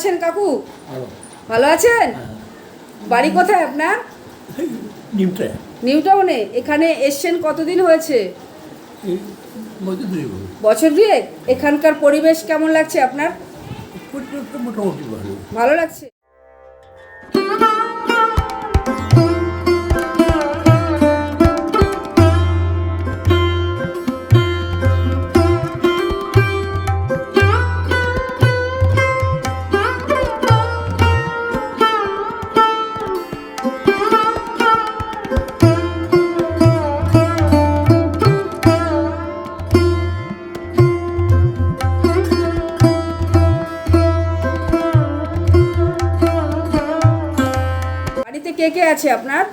আছেন কাকু? ভালো আছেন? বাড়ি কোথায় আপনার? নিউ টাউনে। এখানে এসছেন কতদিন হয়েছে? বছর দুয়েক। এখানকার পরিবেশ কেমন লাগছে আপনার? মোটামুটি ভালো লাগছে। বাড়িতে কে কে আছে আপনার?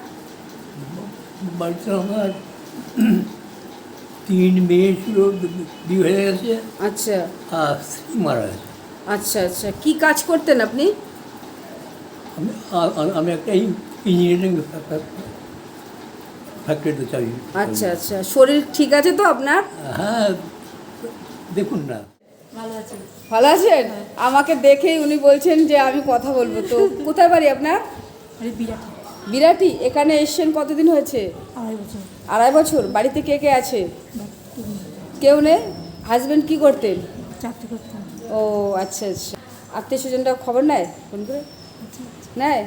বাড়িতে আমার 3 মেয়ে ছিল, বিয়ে হয়ে গেছে। আচ্ছা আর স্ত্রী মারা গেছে। আচ্ছা আচ্ছা, কি কাজ করতেন আপনি? আমি একটা ইঞ্জিনিয়ারিং ফ্যাক্টরিতে চাকরি। আচ্ছা আচ্ছা, শরীর ঠিক আছে তো আপনার? হ্যাঁ, দেখুন না। ভালো আছেন? আমাকে দেখেই উনি বলছেন যে আমি কথা বলবো। তো কোথায় বাড়ি আপনার? বিরাটি। এখানে এসছেন কতদিন হয়েছে? 2.5 বছর। বাড়িতে কে কে আছে? কেউ নেই। হাজবেন্ড কি করতেন? চাকরি করতাম। ও আচ্ছা আচ্ছা। আত্মীয় স্বজনরা খবর নেয় ফোন করে? নেয়।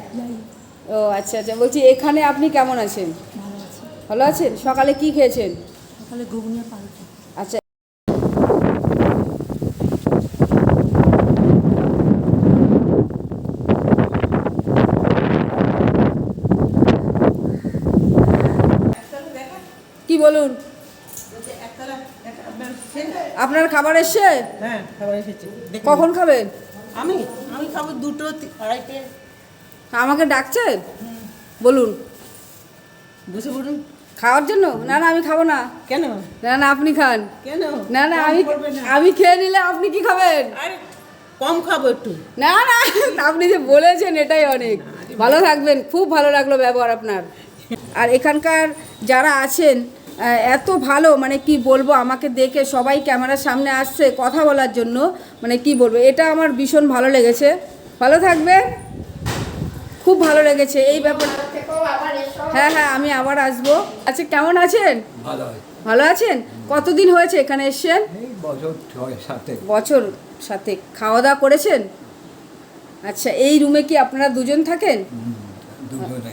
ও আচ্ছা আচ্ছা, বলছি এখানে আপনি কেমন আছেন? ভালো আছে। ভালো আছেন। সকালে কি খেয়েছেন? সকালে ঘুগনি আর পাউরুটি। আচ্ছা, কি বলুন? আপনার খাবার এসছে? হ্যাঁ, খাবার এসেছে। কখন খাবেন? আমি আমি খাবো 2টো 2:30-টে। আমাকে ডাকছেন? বলুন। বসে পড়ুন। খাওয়ার জন্য? না না, আমি খাবো না। কেন? না না, আপনি খান। কেন? না না, কম করবে না? আমি খেয়ে নিলে আপনি কি খাবেন? আরে কম খাবো একটু। না না, আপনি যে বলেছেন এটাই অনেক। ভালো থাকবেন। খুব ভালো লাগলো ব্যবহার আপনার। আর এখানকার যারা আছেন এত ভালো, মানে কি বলবো, আমাকে দেখে সবাই ক্যামেরার সামনে আসছে কথা বলার জন্য, মানে কি বলবো, এটা আমার ভীষণ ভালো লেগেছে। ভালো থাকবেন। খুব ভালো লেগেছে এই ব্যাপার। হ্যাঁ হ্যাঁ, আমি আবার আসবো। আচ্ছা, কেমন আছেন? ভালো হয়। ভালো আছেন। কতদিন হয়েছে এখানে এসছেন? এই বছর 6-7। বছর সাথে। খাওয়া দাওয়া করেছেন? আচ্ছা, এই রুমে কি আপনারা দুজন থাকেন? দুজনে।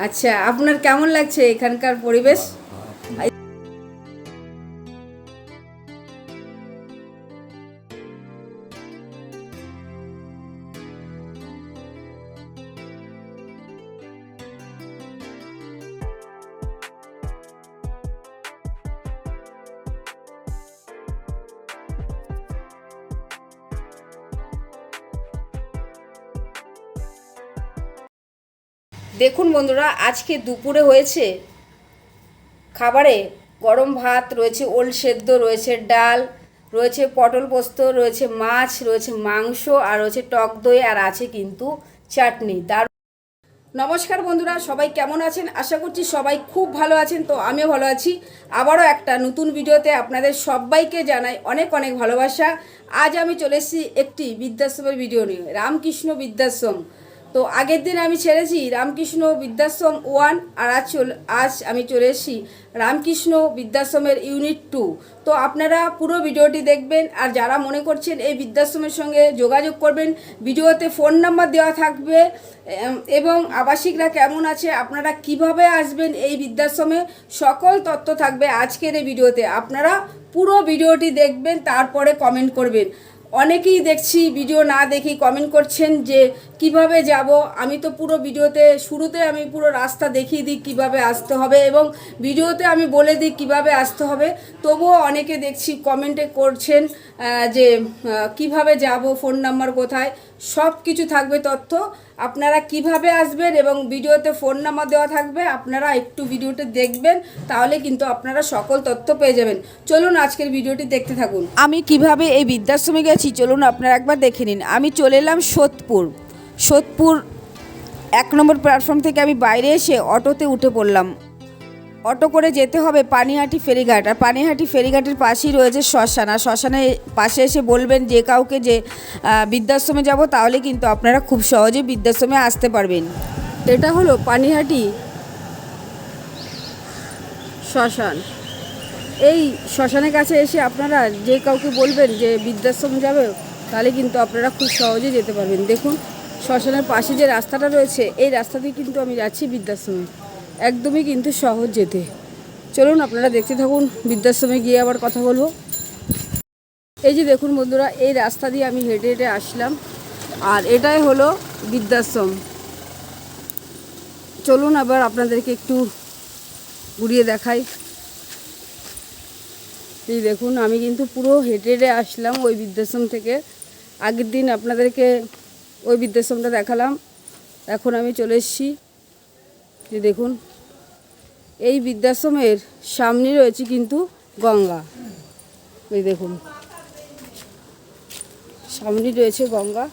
আচ্ছা, আপনার কেমন লাগছে এখানকার পরিবেশ? দেখুন বন্ধুরা, আজকে দুপুরে হয়েছে খাবারে গরম ভাত রয়েছে, ওল সেদ্ধ রয়েছে, ডাল রয়েছে, পটল পোস্ত রয়েছে, মাছ রয়েছে, মাংস আর রয়েছে টক দই, আর আছে কিন্তু চাটনি। নমস্কার বন্ধুরা, সবাই কেমন আছেন? আশা করছি সবাই খুব ভালো আছেন। তো আমিও ভালো আছি। আবারও একটা নতুন ভিডিওতে আপনাদের সবাইকে জানাই অনেক অনেক ভালোবাসা। আজ আমি চলে এসেছি একটি বৃদ্ধাশ্রমের ভিডিও নিয়ে, রামকৃষ্ণ বৃদ্ধাশ্রম। তো আগের দিন আমি ছেড়েছি রামকৃষ্ণ বৃদ্ধাশ্রম 1, আর আজ আমি চলে এসেছি রামকৃষ্ণ বৃদ্ধাশ্রমের ইউনিট 2। তো আপনারা পুরো ভিডিওটি দেখবেন। আর যারা মনে করছেন এই বৃদ্ধাশ্রমের সঙ্গে যোগাযোগ করবেন, ভিডিওতে ফোন নাম্বার দেওয়া থাকবে এবং আবাসিকরা কেমন আছে, আপনারা কিভাবে আসবেন এই বৃদ্ধাশ্রমে, সকল তথ্য থাকবে আজকের এই ভিডিওতে। আপনারা পুরো ভিডিওটি দেখবেন, তারপরে কমেন্ট করবেন। অনেকেই দেখছি ভিডিও না দেখেই কমেন্ট করছেন যে কিভাবে যাব। আমি তো পুরো ভিডিওতে শুরুতে আমি পুরো রাস্তা দেখিয়ে দিই কিভাবে আসতে হবে, এবং ভিডিওতে আমি বলে দিই কিভাবে আসতে হবে। তবুও অনেকে দেখছি কমেন্টে করছেন যে কিভাবে যাব, ফোন নাম্বার কোথায়, সব কিছু থাকবে তথ্য। আপনারা কিভাবে আসবেন এবং ভিডিওতে ফোন নাম্বার দেওয়া থাকবে। আপনারা একটু ভিডিওটি দেখবেন, তাহলে কিন্তু আপনারা সকল তথ্য পেয়ে যাবেন। চলুন আজকের ভিডিওটি দেখতে থাকুন। আমি কিভাবে এই বৃদ্ধাশ্রমে গেছি চলুন আপনারা একবার দেখে নিন। আমি চলে এলাম সোদপুর 1 নম্বর প্ল্যাটফর্ম থেকে আমি বাইরে এসে অটোতে উঠে পড়লাম। অটো করে যেতে হবে পানিহাটি ফেরিঘাট। আর পানিহাটি ফেরিঘাটের পাশেই রয়েছে শ্মশান। আর শ্মশানের পাশে এসে বলবেন যে কাউকে যে বৃদ্ধাশ্রমে যাব, তাহলে কিন্তু আপনারা খুব সহজে বৃদ্ধাশ্রমে আসতে পারবেন। এটা হলো পানিহাটি শ্মশান। এই শ্মশানের কাছে এসে আপনারা যে কাউকে বলবেন যে বৃদ্ধাশ্রম যাবে, তাহলে কিন্তু আপনারা খুব সহজে যেতে পারবেন। দেখুন শ্মশানের পাশে যে রাস্তাটা রয়েছে, এই রাস্তা দিয়ে কিন্তু আমি যাচ্ছি বৃদ্ধাশ্রমে। একদমই কিন্তু সহজ যেতে। চলুন আপনারা দেখতে থাকুন, বৃদ্ধাশ্রমে গিয়ে আবার কথা বলবো। এই যে দেখুন বন্ধুরা, এই রাস্তা দিয়ে আমি হেঁটে হেঁটে আসলাম, আর এটাই হলো বৃদ্ধাশ্রম। চলুন আবার আপনাদেরকে একটু ঘুরিয়ে দেখাই। এই দেখুন আমি কিন্তু পুরো হেঁটে হেঁটে আসলাম ওই বৃদ্ধাশ্রম থেকে। আগের দিন আপনাদেরকে ওই বৃদ্ধাশ্রমটা দেখালাম, এখন আমি চলে এসেছি। এই দেখুন এই বৃদ্ধাশ্রমের সামনে রয়েছে কিন্তু গঙ্গা। এই দেখুন সামনে রয়েছে গঙ্গা।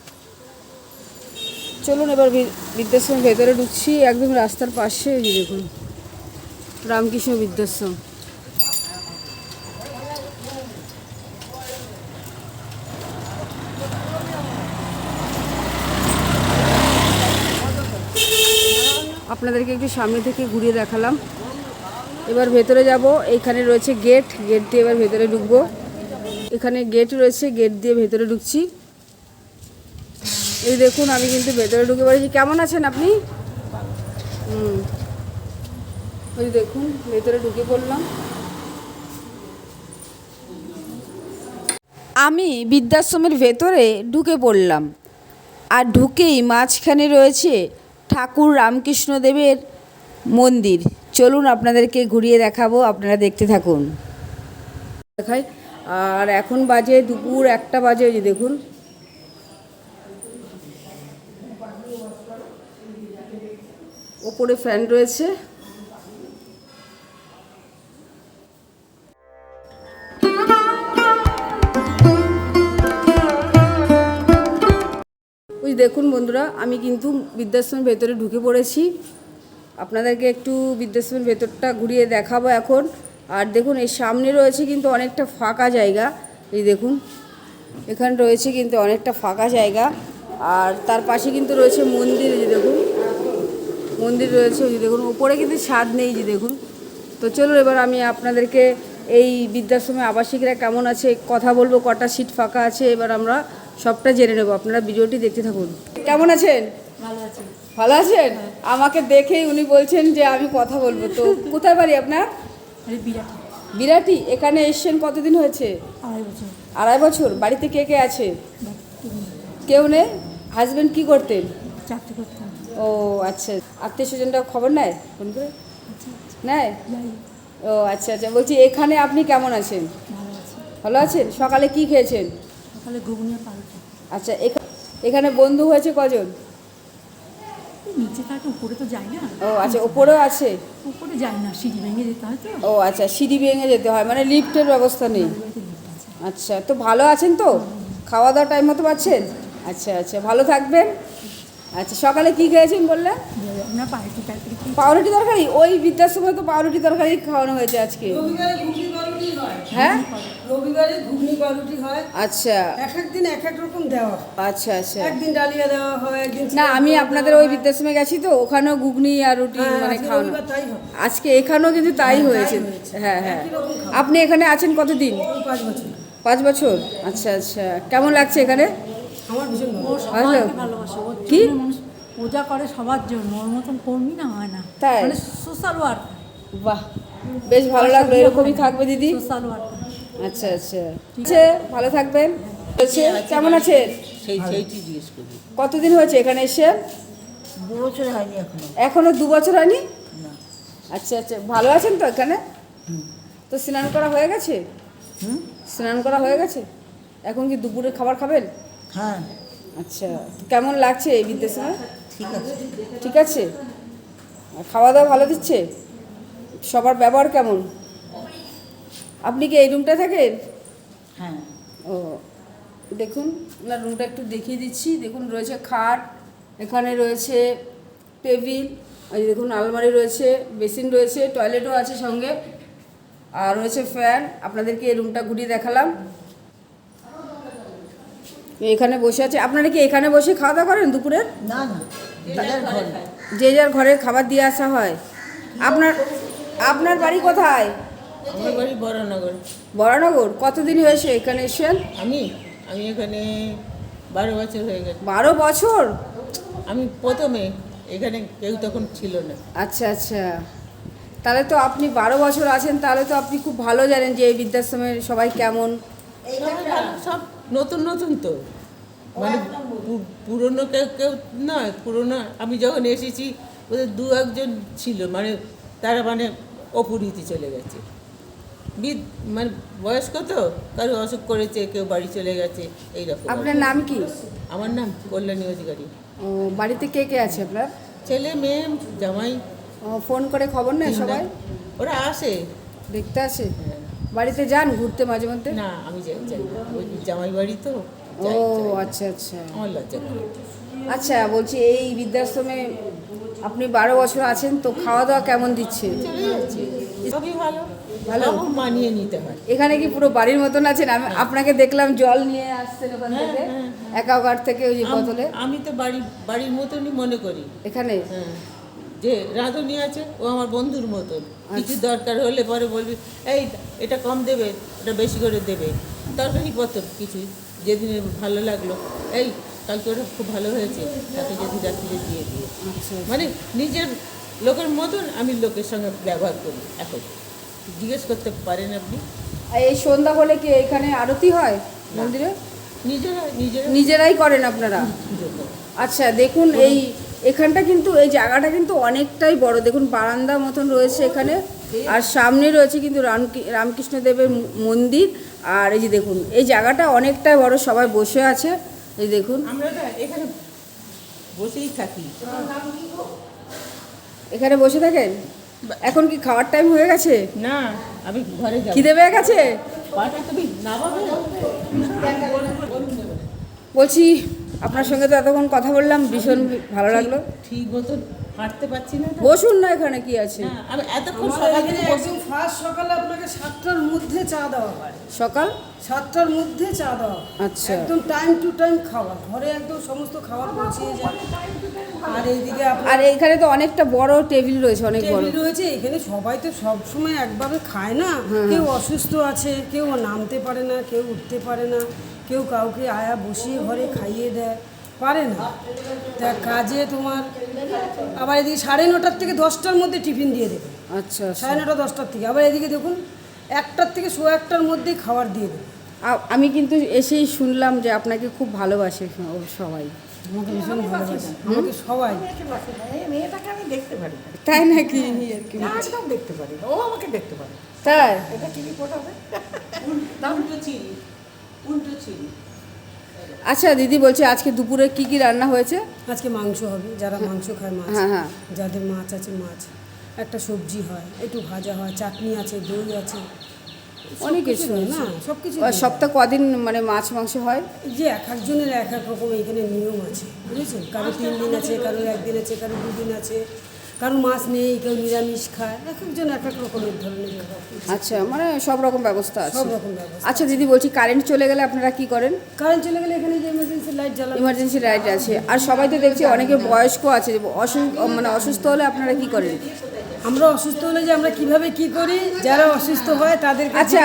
চলুন এবার বৃদ্ধাশ্রমের ভেতরে ঢুকছি, একদম রাস্তার পাশে। এই যে দেখুন রামকৃষ্ণ বৃদ্ধাশ্রম। আপনাদেরকে একটু সামনে থেকে ঘুরিয়ে দেখালাম। এবার ভেতরে যাব। এইখানে রয়েছে গেট, গেট দিয়ে এবার ভেতরে ঢুকবো। এখানে গেট রয়েছে, গেট দিয়ে ভেতরে ঢুকছি। এই দেখুন আমি কিন্তু ভেতরে ঢুকে পড়েছি। কেমন আছেন আপনি? ওই দেখুন ভেতরে ঢুকে পড়লাম। আমি বৃদ্ধাশ্রমের ভেতরে ঢুকে পড়লাম, আর ঢুকেই মাঝখানে রয়েছে ঠাকুর রামকৃষ্ণদেবের মন্দির। চলুন আপনাদেরকে ঘুরিয়ে দেখাবো, আপনারা দেখতে থাকুন। দেখাই। আর এখন বাজে দুপুর 1টা বাজে। ওই যে দেখুন ওপরে ফ্যান রয়েছে। ওই দেখুন বন্ধুরা, আমি কিন্তু বৃদ্ধাশ্রমের ভেতরে ঢুকে পড়েছি। আপনাদেরকে একটু বৃদ্ধাশ্রমের ভেতরটা ঘুরিয়ে দেখাবো এখন। আর দেখুন এই সামনে রয়েছে কিন্তু অনেকটা ফাঁকা জায়গা। এই দেখুন এখানে রয়েছে কিন্তু অনেকটা ফাঁকা জায়গা, আর তার পাশে কিন্তু রয়েছে মন্দির। এই যে দেখুন মন্দির রয়েছে। ওই যে দেখুন উপরে কিন্তু ছাদ নেই। যে দেখুন। তো চলুন এবার আমি আপনাদেরকে এই বৃদ্ধাশ্রমে আবাসিকরা কেমন আছে কথা বলবো, কটা সিট ফাঁকা আছে, এবার আমরা সবটা জেনে নেব। আপনারা ভিডিওটি দেখতে থাকুন। কেমন আছেন? ভালো আছেন? আমাকে দেখেই উনি বলছেন যে আমি কথা বলবো। তো কোথায় বাড়ি আপনার? বিরাটি। এখানে এসছেন কতদিন হয়েছে? 2.5 বছর। বাড়িতে কে কে আছে? কেউ নেই। হাজবেন্ড কি করতেন? চাকরি করতাম। ও আচ্ছা। আত্মীয় স্বজনরা খবর নেয় ফোন করে? নেয়। ও আচ্ছা আচ্ছা। বলছি এখানে আপনি কেমন আছেন? ভালো আছে। ভালো আছেন। সকালে কি খেয়েছেন? সকালে ঘুগনি আর পাউরুটি। আচ্ছা এখানে বন্ধু হয়েছে কজন? নিচে থাকে, উপরে তো যাই না। ও আচ্ছা, ওপরেও আছে? উপরে যাই না, সিঁড়ি ভেঙে যেতে হয় তো। ও আচ্ছা, সিঁড়ি ভেঙে যেতে হয়, মানে লিফটের ব্যবস্থা নেই। বাড়িতে লিফট আছে। আচ্ছা, তো ভালো আছেন তো? খাওয়া দাওয়া টাইম মতো পাচ্ছেন? আচ্ছা আচ্ছা, ভালো থাকবেন। আচ্ছা, সকালে কি খেয়েছেন বললেন? আমরা পাউরুটি টাইপের কি পাউরুটি তরকারি? ওই বৃদ্ধাশ্রমে তো পাউরুটি তরকারি খাওয়ানো হয়েছে আজকে। রবিবারে ঘুগনি পাউরুটি হয়। হ্যাঁ, রবিবারে ঘুগনি পাউরুটি হয়। আচ্ছা এক এক দিন এক এক রকম দেওয়া হয়। আচ্ছা আচ্ছা। একদিন ডালিয়া দেওয়া হয়, একদিন না, আমি আপনাদের ওই বৃদ্ধাশ্রমে গেছি তো, ওখানেও ঘুগনি আর রুটি মানে খাওয়ানো। রবিবার তাই হয়। আজকে এখানেও কিন্তু তাই হয়েছে। হ্যাঁ হ্যাঁ। আপনি এখানে আছেন কতদিন? 5 বছর। 5 বছর। আচ্ছা আচ্ছা। কেমন লাগছে এখানে? আমার ভীষণ ভালো। ও সবাইকে ভালোবাসে। ওর কি? জন্য মানুষ পূজা করে সবার জন্য। ওর মতন কর্মী না হয় না। তাই? মানে সোশ্যাল ওয়ার্ক। বাহ, বেশ ভালো লাগলো। এরকমই থাকবে দিদি। Social work. আচ্ছা আচ্ছা। আচ্ছা, ভালো থাকবেন। বলছে, কেমন আছেন? সেইটি জিজ্ঞেস করি। কতদিন হয়েছে এখানে এসে? 2 বছর হয়নি এখনো। এখনো 2 বছর হয়নি? না। আচ্ছা আচ্ছা, ভালো আছেন তো এখানে? তো স্নান করা হয়ে গেছে? স্নান করা হয়ে গেছে? এখন কি দুপুরে খাবার খাবেন? হ্যাঁ, আচ্ছা, কেমন লাগছে এই বৃদ্ধাশ্রমে? ঠিক আছে। ঠিক আছে। আর খাওয়া দাওয়া ভালো দিচ্ছে? সবার ব্যবহার কেমন? আপনি কি এই রুমটা থাকেন? হ্যাঁ। ও, দেখুন ওনার রুমটা একটু দেখিয়ে দিচ্ছি। দেখুন রয়েছে খাট, এখানে রয়েছে টেবিল, এই দেখুন আলমারি রয়েছে, বেসিন রয়েছে, টয়লেটও আছে সঙ্গে, আর রয়েছে ফ্যান। আপনাদেরকে এই রুমটা ঘুরিয়ে দেখালাম। এখানে বসে আছে। আপনারা কি এখানে বসে খাওয়া দাওয়া করেন দুপুরের? না না তাদের ঘরে যে যার ঘরে খাবার দিয়ে আসা হয়। আপনার আপনার বাড়ি কোথায়? আমার বাড়ি বড়নগর। বরানগর। কতদিন হয়েছে এখানে এসেছেন? আমি আমি এখানে 12 বছর হয়ে গেছে। 12 বছর? আমি প্রথমে এখানে কেউ তখন ছিল না। আচ্ছা আচ্ছা, তাহলে তো আপনি 12 বছর আছেন, তাহলে তো আপনি খুব ভালো জানেন যে এই বৃদ্ধাশ্রমের সবাই কেমন। সব নতুন নতুন তো, মানে পুরনো কেউ কেউ নয়। পুরনো আমি যখন এসেছি ওদের 2-1 ছিল, মানে তারা মানে অপরিতি চলে গেছে। মানে বয়স্ক তো, কারো অসুখ করেছে, কেউ বাড়ি চলে গেছে, এইরকম। আপনার নাম কি? আমার নাম কল্যাণী অধিকারী। ও, বাড়িতে কে কে আছে আপনার? ছেলে মেয়ে জামাই। ও, ফোন করে খবর নেয় সবাই? ওরা আসে। দেখতে আসে? হ্যাঁ। বাড়িতে যান ঘুরতে মাঝে মধ্যে? না আমি যাই না, ওই জামাই বাড়ি তো। ও আচ্ছা আচ্ছা। আমার লজ্জা করে। আচ্ছা, বলছি এই বৃদ্ধাশ্রমে আপনি 12 বছর আছেন, তো খাওয়া দাওয়া কেমন দিচ্ছে? চলে যাচ্ছে, সবই ভালো ভালো? ভালো মানিয়ে নিতে হয়। এখানে কি পুরো বাড়ির মতন আছেন? আমি আপনাকে দেখলাম জল নিয়ে আসছেন ওখান থেকে, অ্যাকোয়াগার্ড থেকে, ওই যে বোতলে। আমি তো বাড়ির মতনই মনে করি। এখানে হ্যাঁ, যে রাঁধুনি আছে ও আমার বন্ধুর মতন। কিছু দরকার হলে পরে বলবি, এই এটা কম দেবে, এটা বেশি করে দেবে। তরকারি পত্র কিছু যেদিন ভালো লাগলো, এই কালকে ওটা খুব ভালো হয়েছে, তাকে যদি রাত্রিরে দিয়ে দিয়ে। আচ্ছা। মানে নিজের লোকের মতন আমি লোকের সঙ্গে ব্যবহার করি। এখন জিজ্ঞেস করতে পারেন আপনি। আর এই সন্ধ্যা হলে কি এখানে আরতি হয় মন্দিরে? নিজেরা নিজেরাই করেন আপনারা? পুজো করে। আচ্ছা, দেখুন এই এখানটা কিন্তু, এই জায়গাটা কিন্তু অনেকটাই বড়। দেখুন বারান্দা মতন রয়েছে এখানে, আর সামনে রয়েছে কিন্তু রামকৃষ্ণদেবের মন্দির। আর এই যে দেখুন এই জায়গাটা অনেকটাই বড়, সবাই বসে আছে। এই দেখুন আমরা তো এখানে বসেই থাকি। এখানে বসে থাকেন। এখন কি খাওয়ার টাইম হয়ে গেছে? না, আমি ঘরে যাবো। খিদে পেয়ে গেছে? পাটা তুমি নামাবে? বলছি আপনার সঙ্গে তো এতক্ষণ কথা বললাম, ভীষণ ভালো লাগলো। ঠিক মতন হাঁটতে পারছি না তো। বসুন না, এখানে কি আছে? না, আমি এতক্ষণ সকাল থেকে বসে। ফার্স্ট সকালে আপনাকে 7টার মধ্যে চা দেওয়া হয়। সকাল 7টার মধ্যে চা দেওয়া হয়। আচ্ছা। একদম টাইম টু টাইম খাওয়া, ঘরে একদম সমস্ত খাবার পৌঁছিয়ে যায়। আর এইদিকে আর এখানে তো অনেকটা বড় টেবিল রয়েছে, অনেক বড়। টেবিল রয়েছে। এখানে সবাই তো সব সময় একভাবে খায় না। কেউ অসুস্থ আছে, কেউ নামতে পারে না, কেউ উঠতে পারে না, কেউ কাউকে আয়া বসিয়ে ঘরে খাইয়ে দেয়, পারে না। তা কাজে তোমার আবার এদিকে 9:30 থেকে 10টার মধ্যে টিফিন দিয়ে দেবে। আচ্ছা 9:30 10টার থেকে। আবার এদিকে দেখুন 1টার থেকে 1:15টার মধ্যেই খাবার দিয়ে দেবে। আমি কিন্তু এসেই শুনলাম যে আপনাকে খুব ভালোবাসে সবাই। আমাকে ভীষণ ভালোবাসে, আমাকে সবাই। মেয়েটাকে আমি দেখতে পারি না। তাই নাকি? একদম দেখতে পারি না, ও আমাকে দেখতে পারে। তাই? এটা টিভি ফোটাবে। উল্টো চিনি। আচ্ছা দিদি, বলছি আজকে দুপুরে কি কি রান্না হয়েছে? আজকে মাংস হবে, যারা মাংস খায় মাছ, হ্যাঁ হ্যাঁ। যাদের মাছ আছে মাছ, একটা সবজি হয়, একটু ভাজা হয়, চাটনি আছে, দই আছে, অনেক কিছু না সব কিছু। সপ্তাহ কদিন মানে মাছ মাংস হয়? যে এক একজনের এক এক রকম এখানে নিয়ম আছে, বুঝেছেন? কারো 3 দিন আছে, কারো 1 দিন আছে, কারো 2 দিন আছে, কারো মাছ নেই, কেউ নিরামিষ খায়। এক একজন এক এক রকমের ধরনের খাবার। আচ্ছা, মানে সব রকম ব্যবস্থা আছে। সব রকম ব্যবস্থা। আচ্ছা দিদি, বলছি কারেন্ট চলে গেলে আপনারা কি করেন? কারেন্ট চলে গেলে এখানে যে এমার্জেন্সি লাইট জ্বালানো। ইমার্জেন্সি লাইট আছে। আর সবাই তো দেখছি অনেকে বয়স্ক আছে, মানে অসুস্থ হলে আপনারা কি করেন? আমরা অসুস্থ হলে যে আমরা কিভাবে কি করি, যারা অসুস্থ হয় তাদের। আচ্ছা,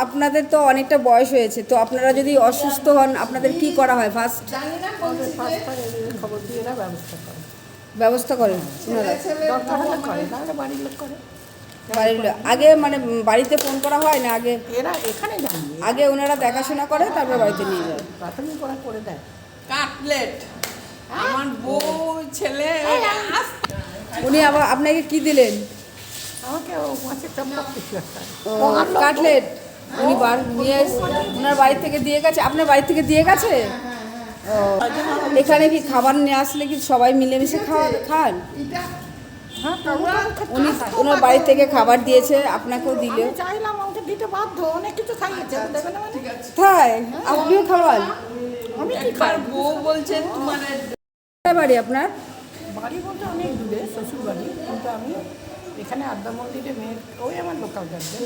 আপনাদের তো অনেকটা বয়স হয়েছে, তো আপনারা যদি অসুস্থ হন আপনাদের কি করা হয়? ফার্স্ট খবর দিয়ে এরা ব্যবস্থা করে। ব্যবস্থা করেন ওনারা? দরকার হলে করে, নাহলে বাড়ির লোক করে। বাড়ির আগে মানে বাড়িতে ফোন করা হয় না? আগে এরা এখানে জানিয়ে আগে ওনারা দেখাশোনা করে, তারপর বাড়িতে নিয়ে যায়। প্রাথমিক ওরা করে দেয়। কাটলেট আমার বউ ছেলে উনি আবার আপনাকে কি দিলেন? আমাকে ও মাছের চম্পক কিছু একটা। ও, কাটলেট উনি নিয়ে ওনার বাড়ি থেকে দিয়ে গেছে, আপনার বাড়ি থেকে দিয়ে গেছে? ও, এখানে কি খাবার নিয়ে আসলে কি সবাই মিলেমিশে খান? উনি ওনার বাড়ি থেকে খাবার দিয়েছে, আপনাকেও দিলে? চাইলাম, আমাকে দিতে বাধ্য, অনেক কিছু খাইয়েছে। দেবে না মানে? তাই? আপনিও খাওয়ান? একবার বউ বলছে তোমার কোথায় বাড়ি আপনার? বাড়ি বলতে অনেক দূরে, শ্বশুর বাড়ি, কিন্তু আমি এখানে আদ্যা মন্দিরে মেয়ের, ওই আমার লোকাল গার্জেন,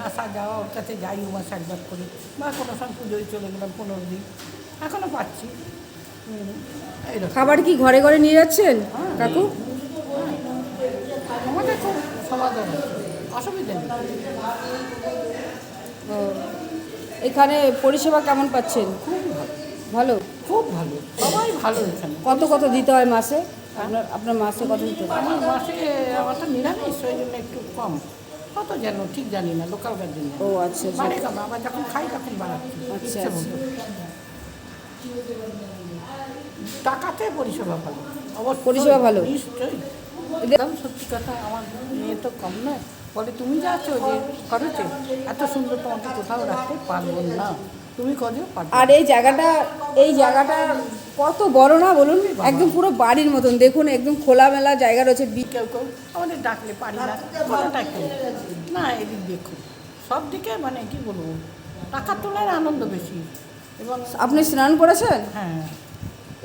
আসা যাওয়া ওর কাছে যাই, ও মাসে একবার করি, বা কোনো সময় পুজোয় চলে গেলাম 15 দিন, এখনও পাচ্ছি এইরকম। খাবার কি ঘরে ঘরে নিয়ে যাচ্ছেন কাকু? আমাদের খুব সমাধান আছে, অসুবিধা নেই। ও, এখানে পরিষেবা কেমন পাচ্ছেন? ভালো। খুব ভালো, সবাই ভালো এখানে। কত দিতে হয় মাসে? আপনার মাসে কত দিতে হয়? আমার মাসে, আমার তো নিরামিষ, ওই জন্য একটু কম, কত যেন ঠিক জানি না, লোকাল গার্জেন ও আচ্ছা আচ্ছা বাড়ে খাবো, আবার যখন খাই তখন বাড়াচ্ছি আচ্ছা, ইচ্ছে মতো। টাকাতে পরিষেবা ভালো, অবশ্যই পরিষেবা ভালো। নিশ্চয়ই, একদম সত্যি কথা। আমার মেয়ে তো কম নয়, বলে তুমি যাচ্ছ যে খরচে, এত সুন্দর তোমাকে কোথাও রাখতে পারবো না, তুমি কদিও পারবে। আর এই জায়গাটা কত বড় না বলুন, একদম পুরো বাড়ির মতন। দেখুন একদম খোলামেলা জায়গা রয়েছে। কেউ কেউ আমাদের ডাকলে পারি না, কোনোটাই করি না। এদিক দেখুন সব দিকে, মানে কি বলবো, টাকার তুলনায় আনন্দ বেশি। এবং আপনি স্নান করেছেন? হ্যাঁ,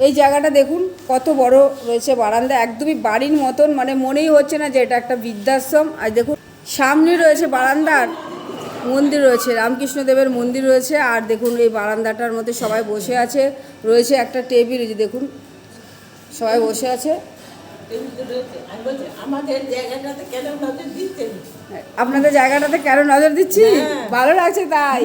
এই জায়গাটা দেখুন কত বড় রয়েছে, বারান্দা একদমই বাড়ির মতন, মানে মনেই হচ্ছে না যে এটা একটা বৃদ্ধাশ্রম। আর দেখুন সামনে রয়েছে বারান্দার মন্দির রয়েছে, রামকৃষ্ণদেবের মন্দির রয়েছে। আর দেখুন এই বারান্দাটার মধ্যে সবাই বসে আছে, রয়েছে একটা টেবিল, এই যে দেখুন সবাই বসে আছে। আমি বলছি আমাদের জায়গাটাতে কেন নজর দিচ্ছেন? আপনাদের জায়গাটাতে কেন নজর দিচ্ছি? ভালো লাগছে তাই।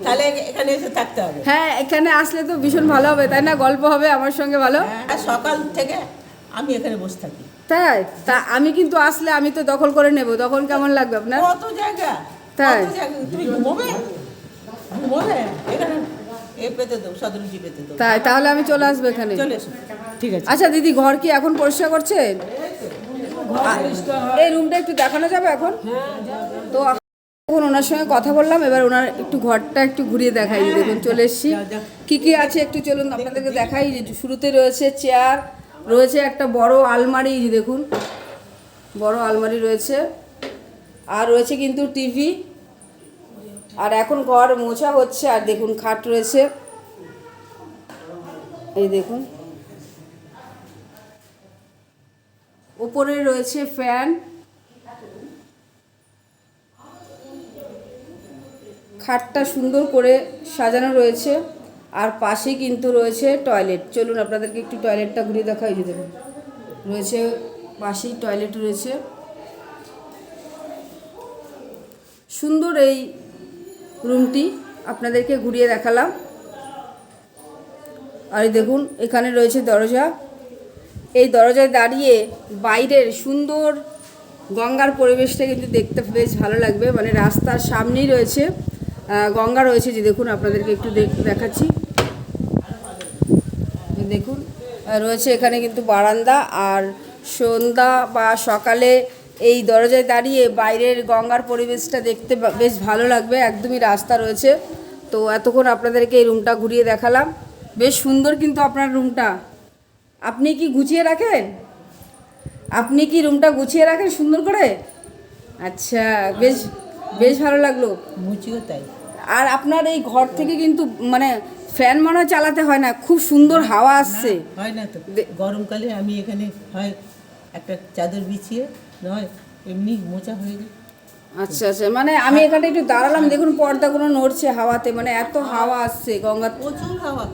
তাহলে এখানে এসে থাকতে হবে। হ্যাঁ, এখানে আসলে তো ভীষণ ভালো হবে, তাই না? গল্প হবে আমার সঙ্গে ভালো। আর সকাল থেকে আমি এখানে বসে থাকি। তাই তা আমি কিন্তু আসলে আমি তো দখল করে নেব, তখন কেমন লাগবে আপনার? কত জায়গা, তাই? কত জায়গা, তুমি ঘুমোবে এখানে, এ পেতে দেবো, সদরুচি পেতে দেবো। তাই তাহলে আমি চলে আসবো এখানে। চলে এসো, ঠিক আছে। আচ্ছা দিদি, ঘর কি এখন পরিষ্কার করছেন? এই রুমটা একটু দেখানো যাবে এখন? তো এখন ওনার সঙ্গে কথা বললাম, এবার ওনার একটু ঘরটা একটু ঘুরিয়ে দেখাই। দেখুন চলে এসেছি, কি আছে একটু চলুন আপনাদেরকে দেখাই। যে শুরুতে রয়েছে চেয়ার, রয়েছে একটা বড় আলমারি, এই যে দেখুন বড় আলমারি রয়েছে, আর রয়েছে কিন্তু টিভি। আর এখন ঘর মোছা হচ্ছে। আর দেখুন খাট রয়েছে, এই দেখুন উপরে রয়েছে ফ্যান, খাটটা সুন্দর করে সাজানো রয়েছে। আর পাশে কিন্তু রয়েছে টয়লেট। চলুন আপনাদেরকে একটু টয়লেটটা ঘুরিয়ে দেখাই। যে দেখুন রয়েছে পাশেই টয়লেট রয়েছে, সুন্দর এই রুমটি আপনাদেরকে ঘুরিয়ে দেখালাম। আর এই দেখুন এখানে রয়েছে দরজা, এই দরজায় দাঁড়িয়ে বাইরের সুন্দর গঙ্গার পরিবেশটা কিন্তু দেখতে বেশ ভালো লাগবে। মানে রাস্তার সামনেই রয়েছে গঙ্গা রয়েছে, যে দেখুন আপনাদেরকে একটু দেখাচ্ছি। দেখুন রয়েছে এখানে কিন্তু বারান্দা। আর সন্ধ্যা বা সকালে এই দরজায় দাঁড়িয়ে বাইরের গঙ্গার পরিবেশটা দেখতে বেশ ভালো লাগবে। একদমই রাস্তা রয়েছে। তো এতক্ষণ আপনাদেরকে এই রুমটা ঘুরিয়ে দেখালাম। বেশ সুন্দর কিন্তু আপনার রুমটা। আপনি কি গুছিয়ে রাখেন? আপনি কি রুমটা গুছিয়ে রাখেন সুন্দর করে? আচ্ছা, বেশ বেশ ভালো লাগলো। মুচিও তাই। আর আপনার এই ঘর থেকে কিন্তু মানে ফ্যান মনে হয় চালাতে হয় না, খুব সুন্দর হাওয়া আসছে। হয় না তো, গরমকালে আমি এখানে হয় একটা চাদর বিছিয়ে, নয় এমনি মোচা হয়ে যায়। আচ্ছা আচ্ছা, মানে আমি এখানে একটু দাঁড়ালাম, দেখুন পর্দাগুলো নড়ছে হাওয়াতে, মানে এত হাওয়া আসছে গঙ্গা। প্রচুর হাওয়া,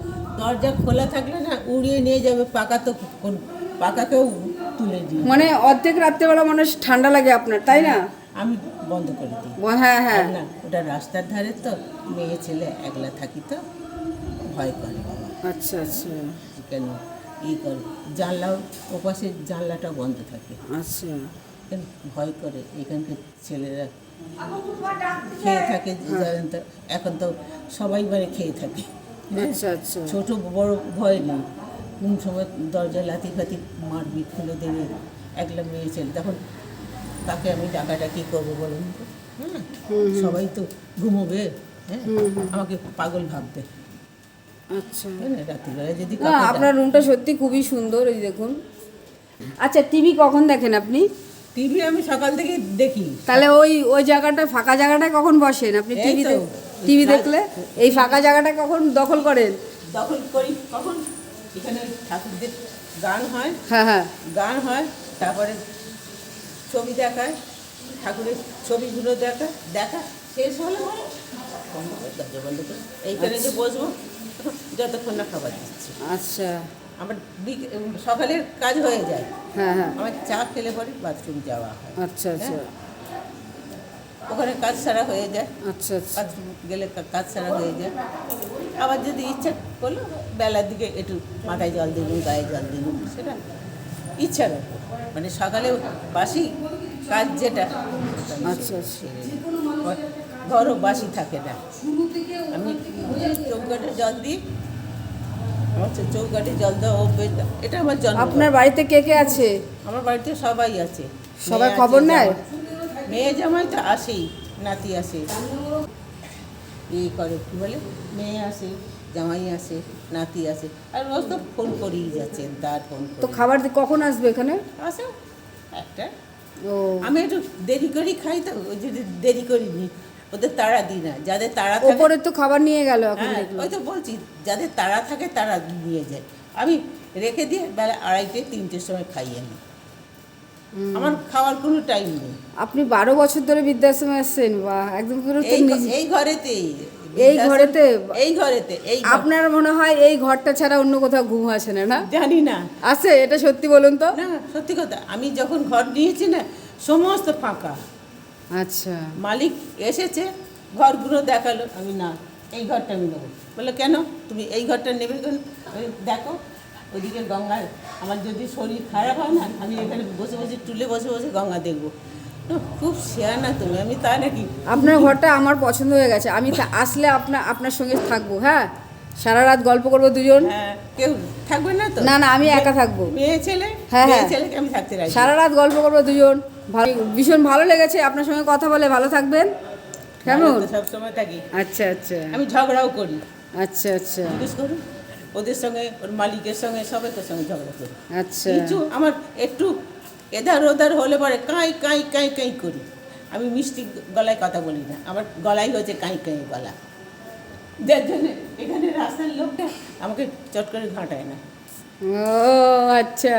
দরজা খোলা থাকলে না উড়িয়ে নিয়ে যাবে পাকা, তো পাকাকেও তুলে দিই। মানে অর্ধেক রাত্রেবেলা মানুষ ঠান্ডা লাগে আপনার, তাই না? আমি বন্ধ করে দিই। হ্যাঁ হ্যাঁ, না ওটা রাস্তার ধারে তো, মেয়ে ছেলে একলা থাকি তো ভয় করে বাবা। আচ্ছা আচ্ছা কেন করে জানলাও, ওপাশে জানলাটা বন্ধ থাকে। আচ্ছা, কেন ভয় করে, এখানকার ছেলেরা খেয়ে থাকে, জানেন তো এখন তো সবাই মানে খেয়ে থাকে। আচ্ছা আচ্ছা, ছোট বড় ভয় নেই, কোন সময় দরজায় লাথি ফাতি মারবি, খুলে দেবে, একলা মেয়ে ছেলে, তখন তাকে আমি ডাকাডাকি করবো বলুন তো? হ্যাঁ, সবাই তো ঘুমোবে, হ্যাঁ, আমাকে পাগল ভাববে। আচ্ছা, রাত্রিবেলায় যদি না আপনার রুমটা সত্যি খুবই সুন্দর, এই দেখুন। আচ্ছা, টিভি কখন দেখেন আপনি? টিভি আমি সকাল থেকে দেখি। তাহলে ওই জায়গাটা, ফাঁকা জায়গাটায় কখন বসেন আপনি? এই তো। টিভি দেখলে এই ফাঁকা জায়গাটা কখন দখল করেন? দখল করি কখন, এখানে ঠাকুরদের গান হয়, হ্যাঁ হ্যাঁ গান হয়, তারপরে ছবি দেখায়, ঠাকুরের ছবিগুলো দেখা শেষ হলে বন্ধ করে দরজা বন্ধ করে এইখানে যে বসবো যতক্ষণ না খাবার দিচ্ছি। আচ্ছা আমার সকালের কাজ হয়ে যায়, হ্যাঁ হ্যাঁ আমার চা খেলে পরে বাথরুম যাওয়া হয়, আচ্ছা আচ্ছা ওখানে কাজ সারা হয়ে যায়, আচ্ছা আচ্ছা বাথরুম গেলে কাজ সারা হয়ে যায়। আবার যদি ইচ্ছা করলো বেলার দিকে একটু মাথায় জল দিলুম, গায়ে জল দিলুম, সেটা ইচ্ছার ওপর। মানে সকালে বাসি কাজ যেটা আচ্ছা আচ্ছা ঘরও বাসি থাকে না। আমি চৌকাঠে জল দিই, আমার চৌকাঠে জল দেওয়া অভ্যেস, এটা আমার জন্ম। আপনার বাড়িতে কে কে আছে? আমার বাড়িতে সবাই আছে, সবাই মেয়ে খবর আছে, নেয়? মেয়ে জামাই তো আসেই, নাতি আসে, এই করে কী বলে, মেয়ে আসে, জামাই আসে, নাতি আসে, আর রোজ তো ফোন করেই যাচ্ছেন, তার ফোন তো খাবার কখন আসবে এখানে? আসে একটা। ও আমি একটু দেরি করি খাই, তো ওই যে দেরি করিনি, ওদের তাড়া দিই না, যাদের তাড়া থাকে। ওপরে তো খাবার নিয়ে গেল এখন হ্যাঁ, দেখলাম। ওই তো বলছি, যাদের তাড়া থাকে তারা নিয়ে যায়, আমি রেখে দিয়ে বেলা 2:30-3টের সময় খাইয়ে নিই। আমার খাওয়ার কোনো টাইম নেই। আপনি 12 বছর ধরে বৃদ্ধাশ্রমে আসছেন, বাহ, একদম পুরো তো নিজে এই ঘরেতেই, এই ঘরেতে? এই ঘরেতে, এই আপনার মনে হয় এই ঘরটা ছাড়া অন্য কোথাও ঘুম আসে না, না? জানি না, আছে, এটা সত্যি বলুন তো। না সত্যি কথা, আমি যখন ঘর নিয়েছি না সমস্ত ফাঁকা। আচ্ছা মালিক এসেছে, ঘরগুলো দেখালো, আমি না এই ঘরটা আমি নেবো। বললো কেন তুমি এই ঘরটা নেবে কেন? আমি দেখো ওইদিকে গঙ্গা, আমার যদি শরীর খারাপ হয় না, আমি এখানে বসে বসে টুলে বসে বসে গঙ্গা দেখবো। খুব শেয়ার না তুমি, আমি তা নাকি? আপনার ঘরটা আমার পছন্দ হয়ে গেছে, আমি আসলে আপনার সঙ্গে থাকবো। হ্যাঁ, সারা রাত গল্প করবো দুজন। হ্যাঁ, কেউ থাকবে না তো? না না, আমি একা থাকবো। মেয়ে ছেলে, হ্যাঁ, মেয়ে হ্যাঁ। ছেলেকে আমি থাকতে রাখি। সারা রাত গল্প করবো দুজন। ভালো, ভীষণ ভালো লেগেছে আপনার সঙ্গে কথা বলে। ভালো থাকবেন। কেমন? সব সময় থাকি, আচ্ছা আচ্ছা আমি ঝগড়াও করি, আচ্ছা আচ্ছা জিজ্ঞেস করুন ওদের সঙ্গে, ওর মালিকের সঙ্গে, সবাইকার সঙ্গে ঝগড়া করি। আচ্ছা কিছু আমার একটু এধার ওধার হলে পরে কাঁই কাঁই কাঁই কাঁই করি। আমি মিষ্টি গলায় কথা বলি না, আমার গলায় হচ্ছে কাঁই কাঁই গলা, যার জন্য এখানে রাস্তার লোকটা আমাকে চট করে ঘাঁটায় না। ও আচ্ছা,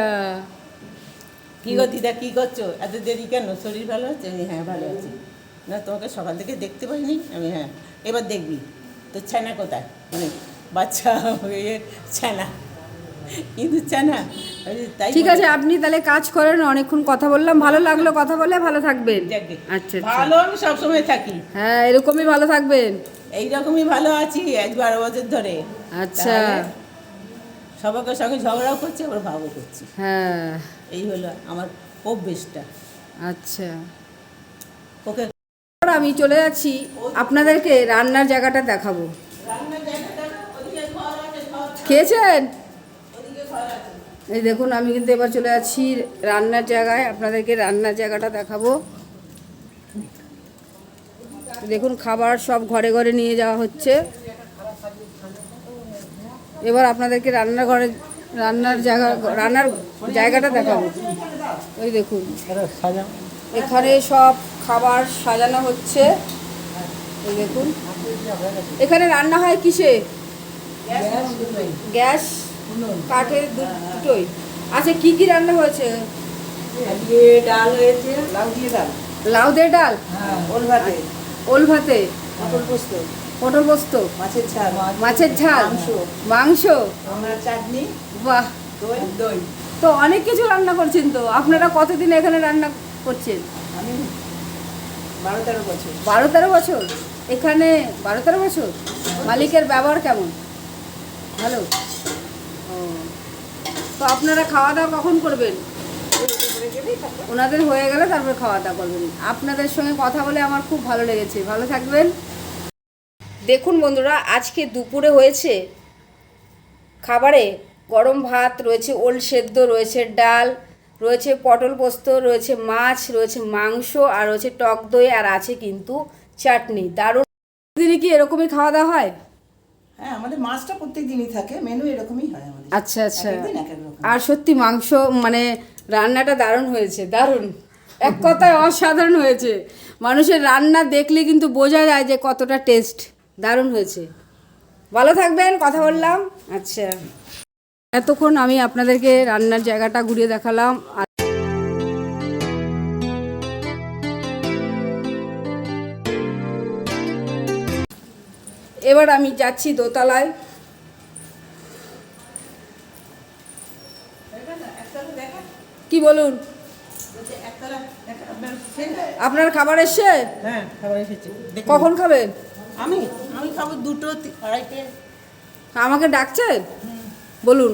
কী গো দিদা, কী করছো, এত দেরি কেন, শরীর ভালো আছে? আমি হ্যাঁ ভালো আছি। না তোমাকে সকাল থেকে দেখতে পাইনি। আমি হ্যাঁ, এবার দেখবি তো ছানা কোথায়, মানে বাচ্চা হয়ে ছানা, কিন্তু ছানা। তাই ঠিক আছে, আপনি তাহলে কাজ করেন। অনেকক্ষণ কথা বললাম, ভালো লাগলো কথা বলে। ভালো থাকবেন। যাকে আচ্ছা আচ্ছা। ভালো, আমি সবসময় থাকি, হ্যাঁ, এরকমই ভালো থাকবেন। এইরকমই ভালো আছি আজ 12 বছর ধরে। আচ্ছা সবাইকে সঙ্গে ঝগড়াও করছি, আবার ভাবও করছি, হ্যাঁ এই হলো আমার অভ্যেসটা। আচ্ছা, ওকে আমি চলে যাচ্ছি, আপনাদেরকে রান্নার জায়গাটা দেখাবো। খেয়েছেন? এই দেখুন, আমি কিন্তু এবার চলে যাচ্ছি রান্নার জায়গায়, আপনাদেরকে রান্নার জায়গাটা দেখাবো। দেখুন, খাবার সব ঘরে ঘরে নিয়ে যাওয়া হচ্ছে। এবার আপনাদেরকে রান্নার জায়গাটা দেখাবো। ওই দেখুন, এখানে সব খাবার সাজানো হচ্ছে। এই দেখুন, এখানে রান্না হয় কিসে? গ্যাস, কাঠের, দুটোই। আচ্ছা, কি কি রান্না হয়েছে? ডাল হয়েছে, লাউ দিয়ে ডাল, লাউ দিয়ে ডাল, ওল ভাতে, ওল ভাতে, পটল পোস্ত, পটল পোস্ত, মাছের ঝাল, মাছের ঝাল, মাংস, আমরা চাটনি, বাহ, দই, দই। তো অনেক কিছু রান্না করছেন। তো আপনারা কতদিন এখানে রান্না করছেন? আমি 12-13 বছর। 12-13 বছর এখানে? 12-13 বছর। মালিকের ব্যবহার কেমন? ভালো। ও, তো আপনারা খাওয়া দাওয়া কখন করবেন? ওনাদের হয়ে গেলে তারপর খাওয়া দাওয়া করবেন। আপনাদের সঙ্গে কথা বলে আমার খুব ভালো লেগেছে। ভালো থাকবেন। দেখুন বন্ধুরা, আজকে দুপুরে হয়েছে খাবারে গরম ভাত রয়েছে, ওল সেদ্ধ রয়েছে, ডাল রয়েছে, পটল পোস্ত রয়েছে, মাছ রয়েছে, মাংস, আর রয়েছে টক দই, আর আছে কিন্তু চাটনি। দারুণ। দিনই কি এরকমই খাওয়া দাওয়া হয়? হ্যাঁ, আমাদের মাছটা প্রত্যেক দিনই থাকে, মেনু এরকমই হয় আমাদের। আচ্ছা আচ্ছা। এক একদিন এক এক রকম। আর সত্যি মাংস, মানে রান্নাটা দারুণ হয়েছে, দারুণ, এক কথায় অসাধারণ হয়েছে। মানুষের রান্না দেখলে কিন্তু বোঝা যায় যে কতটা টেস্ট। দারুণ হয়েছে। ভালো থাকবেন, কথা বললাম। আচ্ছা। এতক্ষণ আমি আপনাদেরকে রান্নার জায়গাটা ঘুরিয়ে দেখালাম। আর এবার আমি যাচ্ছি দোতলায়। কি বলুন, আপনার খাবার এসছে? হ্যাঁ, খাবার এসেছে। দেখুন। কখন খাবেন? আমি আমি খাবো 2টো 2:30-টে। আমাকে ডাকছেন? বলুন।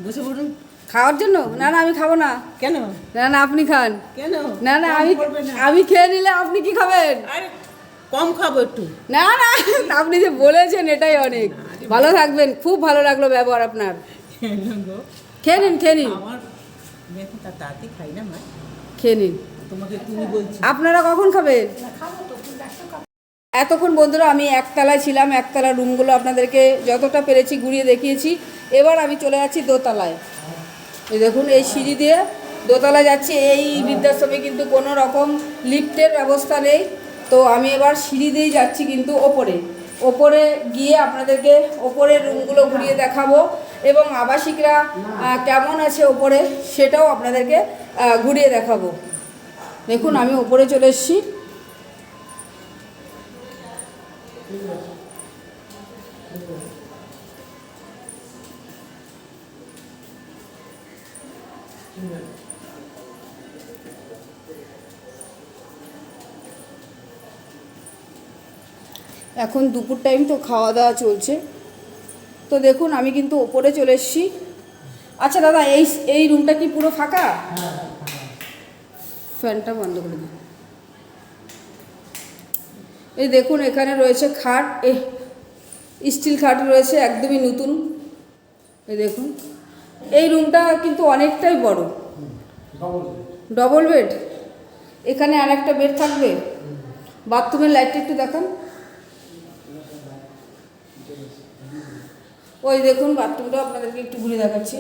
বসে পড়ুন। খাওয়ার জন্য? না না, আমি খাবো না। কেন? না না, আপনি খান। কেন? না না, কম করবে না। আমি খেয়ে নিলে আপনি কি খাবেন? আরে কম খাবো একটু। না না, আপনি যে বলেছেন এটাই অনেক। ভালো থাকবেন, খুব ভালো লাগলো ব্যবহার আপনার। কেন গো? খেয়ে নিন, খেয়ে নিন, আমার মেয়ে তো তাড়াতাড়ি খাই না মা। খেয়ে নিন। তোমাকে তুমি বলছি। আপনারা কখন খাবেন? এতক্ষণ বন্ধুরা আমি একতলায় ছিলাম, একতলার রুমগুলো আপনাদেরকে যতটা পেরেছি ঘুরিয়ে দেখিয়েছি। এবার আমি চলে যাচ্ছি দোতলায়। এই দেখুন, এই সিঁড়ি দিয়ে দোতলায় যাচ্ছি। এই বৃদ্ধাশ্রমে কিন্তু কোনো রকম লিফটের ব্যবস্থা নেই, তো আমি এবার সিঁড়ি দিয়েই যাচ্ছি কিন্তু ওপরে গিয়ে আপনাদেরকে ওপরের রুমগুলো ঘুরিয়ে দেখাবো এবং আবাসিকরা কেমন আছে ওপরে সেটাও আপনাদেরকে ঘুরিয়ে দেখাবো। দেখুন, আমি ওপরে চলে এসেছি। এখন দুপুর টাইম তো খাওয়া দাওয়া চলছে, তো দেখুন আমি কিন্তু ওপরে চলে এসেছি। আচ্ছা দাদা, এই রুমটা কি পুরো ফাঁকা? ফ্যানটা বন্ধ করে দিন। এই দেখুন, এখানে রয়েছে খাট, স্টিল খাট রয়েছে, একদমই নতুন। এই দেখুন, এই রুমটা কিন্তু অনেকটাই বড়, ডবল বেড। এখানে আর একটা বেড থাকবে। বাথরুমের লাইটটা একটু দেখান। ওই দেখুন, বাথরুমটা আপনাদেরকে একটু ঘুরে দেখাচ্ছি।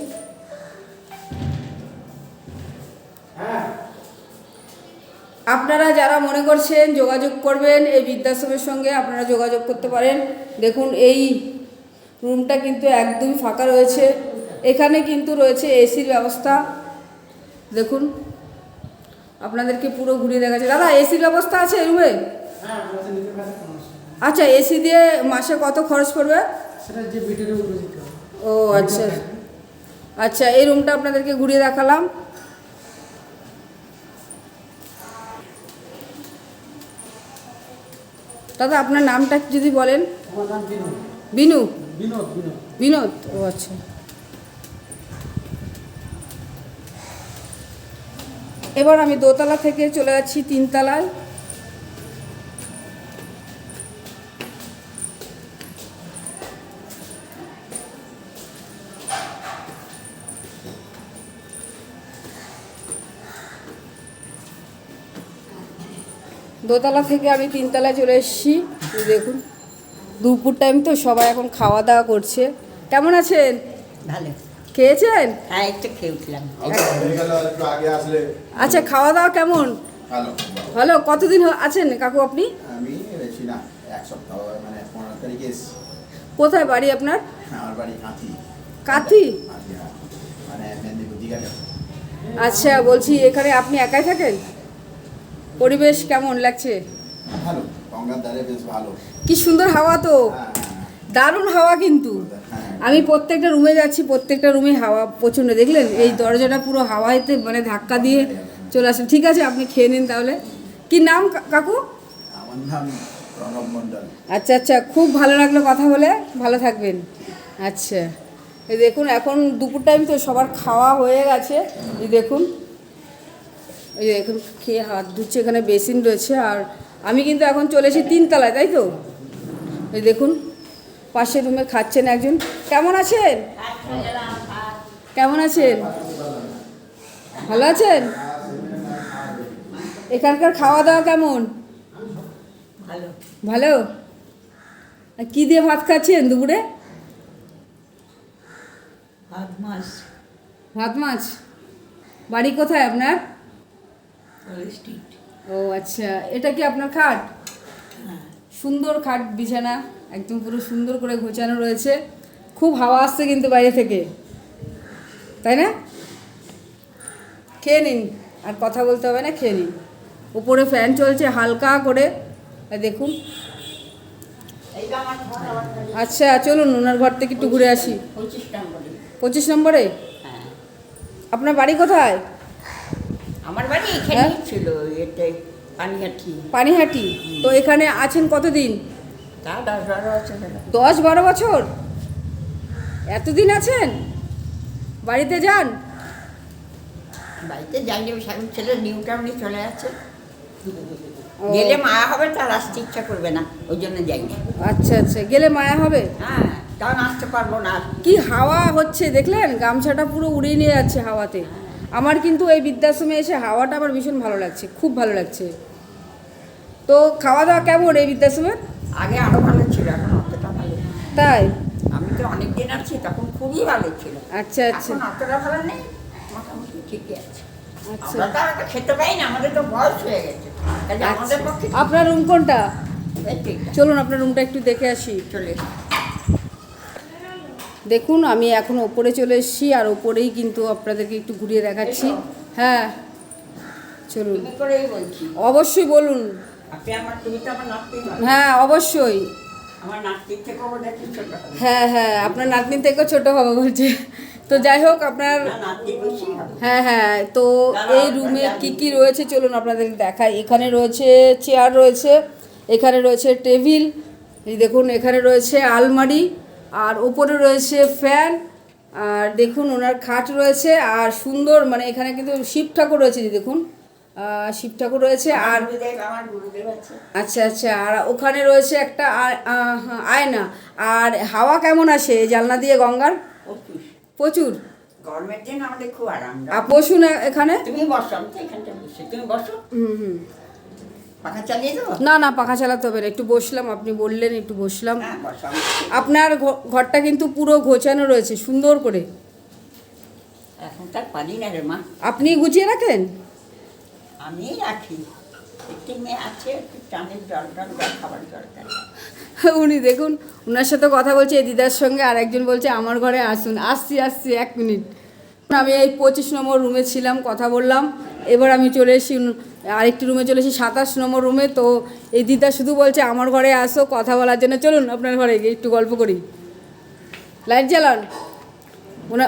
আপনারা যারা মনে করছেন যোগাযোগ করবেন এই বৃদ্ধাশ্রমের সঙ্গে, আপনারা যোগাযোগ করতে পারেন। দেখুন, এই রুমটা কিন্তু একদমই ফাঁকা রয়েছে। এখানে কিন্তু রয়েছে এসির ব্যবস্থা। দেখুন, আপনাদেরকে পুরো ঘুরিয়ে দেখাচ্ছে। দাদা, এসির ব্যবস্থা আছে এই রুমে? আচ্ছা, এসি দিয়ে মাসে কত খরচ পড়বে? ও আচ্ছা আচ্ছা, এই রুমটা আপনাদেরকে ঘুরিয়ে দেখালাম। দাদা, আপনার নামটা যদি বলেন। বিনু? বিনোদ। ও আচ্ছা। এবার আমি দোতলা থেকে চলে যাচ্ছি তিনতলায়। দোতলা থেকে আমি তিনতলায় চলে এসেছি। দেখুন, দুপুর টাইম তো সবাই এখন খাওয়া দাওয়া করছে। কেমন আছেন? ভালো। খেয়েছেন? হ্যাঁ, একটু খেয়ে উঠলাম। আচ্ছা, খাওয়া দাওয়া কেমন? ভালো। ভালো। কতদিন আছেন কাকু আপনি? আমি বেশি না, 1 সপ্তাহ, মানে 15 তারিখে এসেছি। কোথায় বাড়ি আপনার? আমার বাড়ি কাঁথি। কাঁথি? হ্যাঁ, মানে মেদিনীপুর দিঘাতে। আচ্ছা, বলছি এখানে আপনি একাই থাকেন? পরিবেশ কেমন লাগছে? ভালো, গঙ্গার ধারে বেশ ভালো। কি সুন্দর হাওয়া তো, হ্যাঁ, দারুণ হাওয়া কিন্তু। হ্যাঁ। আমি প্রত্যেকটা রুমে যাচ্ছি, প্রত্যেকটা রুমে হাওয়া প্রচণ্ড। দেখলেন, এই দরজাটা পুরো হাওয়াতে মানে ধাক্কা দিয়ে চলে আসে। ঠিক আছে, আপনি খেয়ে নিন তাহলে। কি নাম কাকু? আমার নাম প্রণব মণ্ডল। আচ্ছা আচ্ছা, খুব ভালো লাগলো কথা বলে, ভালো থাকবেন। আচ্ছা, এই দেখুন, এখন দুপুর টাইম তো সবার খাওয়া হয়ে গেছে। এই দেখুন, এই দেখুন, খেয়ে হাত ধুচ্ছে, এখানে বেসিন রয়েছে। আর আমি কিন্তু এখন চলে এসেছি তিনতলায়, তাই তো? এই দেখুন, পাশের রুমে খাচ্ছেন একজন। কেমন আছেন? কেমন আছেন? ভালো আছেন? এখানকার খাওয়া দাওয়া কেমন? ভালো। ভালো। আর কী দিয়ে ভাত খাচ্ছেন দুপুরে? ভাত মাছ। ভাত মাছ। বাড়ি কোথায় আপনার? স্ট্রিট। ও আচ্ছা, এটা কি আপনার খাট? হ্যাঁ। সুন্দর খাট, বিছানা একদম পুরো সুন্দর করে গোছানো রয়েছে। খুব হাওয়া আসছে কিন্তু বাইরে থেকে, তাই না? খেয়ে নিন, আর কথা বলতে হবে না, খেয়ে নিন। উপরে ফ্যান চলছে হালকা করে, আর দেখুন। আচ্ছা চলুন ওনার ঘর থেকে একটু ঘুরে আসি। 25 নম্বরে? হ্যাঁ, আপনার বাড়ি কোথায়? আমার বাড়ি হ্যাঁ? এখানেই ছিল, এতে পানিহাটি। পানিহাটি। তো এখানে আছেন কতদিন? তা 10-12 বছর হলো। 10-12 বছর? এতদিন আছেন? বাড়িতে যান? বাড়িতে যাইনি, ওই স্বামীর ছেলে নিউ টাউনে চলে আছে। ও। গেলে মায়া হবে, তার আসতে ইচ্ছা করবে না, ওই জন্য যাইনি। আচ্ছা আচ্ছা, গেলে মায়া হবে। হ্যাঁ, তখন আসতে পারবো না। কি হাওয়া হচ্ছে দেখলেন, গামছাটা পুরো উড়িয়ে নিয়ে যাচ্ছে হাওয়াতে। আমার কিন্তু এই বৃদ্ধাশ্রমে এসে হাওয়াটা আমার ভীষণ ভালো লাগছে, খুব ভালো লাগছে। তো খাওয়া দাওয়া কেমন এই বৃদ্ধাশ্রমের? আগে আরো ভালো ছিল, এখন অতটা ভালো না। তাই? আমি তো অনেক দিন আছি, তখন খুবই ভালো ছিল। আচ্ছা আচ্ছা এখন অতটা ভালো নেই, মোটামুটি ঠিকই আছে। আচ্ছা। আমরা তো আর একটা খেতে পাই না, আমাদের তো বয়স হয়ে গেছে, তাহলে আমাদের পক্ষে আপনার রুম কোনটা? ঠিক না। চলুন আপনার রুমটা একটু দেখে আসি। চলে এসো। দেখুন আমি এখন ওপরে চলে এসেছি, আর ওপরেই কিন্তু আপনাদেরকে একটু ঘুরিয়ে দেখাচ্ছি। হ্যাঁ চলুন। তুমি করেই বলছি, অবশ্যই বলুন। তুমি তো আমার নাতনি হয়। হ্যাঁ অবশ্যই। আমার নাতনির থেকেও বোধ হয় ছোট হবে। হ্যাঁ হ্যাঁ, আপনার নাতনি থেকেও ছোটো হবে বলছে। তো যাই হোক আপনার, না, নাতনি বেশি হবে। হ্যাঁ হ্যাঁ, তো এই রুমে কি কি রয়েছে চলুন আপনাদের দেখাই। এখানে রয়েছে চেয়ার রয়েছে, এখানে রয়েছে টেবিল, এই দেখুন এখানে রয়েছে আলমারি, আর ওপরে রয়েছে ফ্যান, আর দেখুন ওনার খাট রয়েছে, আর সুন্দর মানে এখানে কিন্তু শিব ঠাকুর রয়েছে, যে দেখুন শিব ঠাকুর রয়েছে। আর আমার গুরুদেব আছে। আচ্ছা আচ্ছা, আর ওখানে রয়েছে একটা আয়না। আর হাওয়া কেমন আসে এই জানলা দিয়ে গঙ্গার? প্রচুর। গরমের দিন আমাদের খুব আরাম। আর বসুন এখানে। তুমি বসো, আমি তো এখানটা বসি, তুমি বসো। হুম। পাখা চালিয়ে দেবো? না না, পাখা চালাতে হবে না, একটু বসলাম, আপনি বললেন একটু বসলাম। হ্যাঁ, বসো। আপনার ঘরটা কিন্তু পুরো গোছানো রয়েছে সুন্দর করে। এখন তার পারি না রে মা, আপনি গুছিয়ে রাখেন? আমি রাখি। একটি মেয়ে আছে, একটু চানের জল খাবার দরকার। উনি দেখুন, ওনার সাথে কথা বলছে এই দিদার সঙ্গে, আর একজন বলছে আমার ঘরে আসুন। আসছি 1 মিনিট। আমি এই 25 নম্বর রুমে ছিলাম, কথা বললাম। এবার আমি চলে এসেছি আরেকটি রুমে, চলে এসেছি 27 নম্বর রুমে। তো এই দিদা শুধু বলছে আমার ঘরে আসো কথা বলার জন্য। চলুন আপনার ঘরে গিয়ে একটু গল্প করি। লাইট জ্বালান। ওনা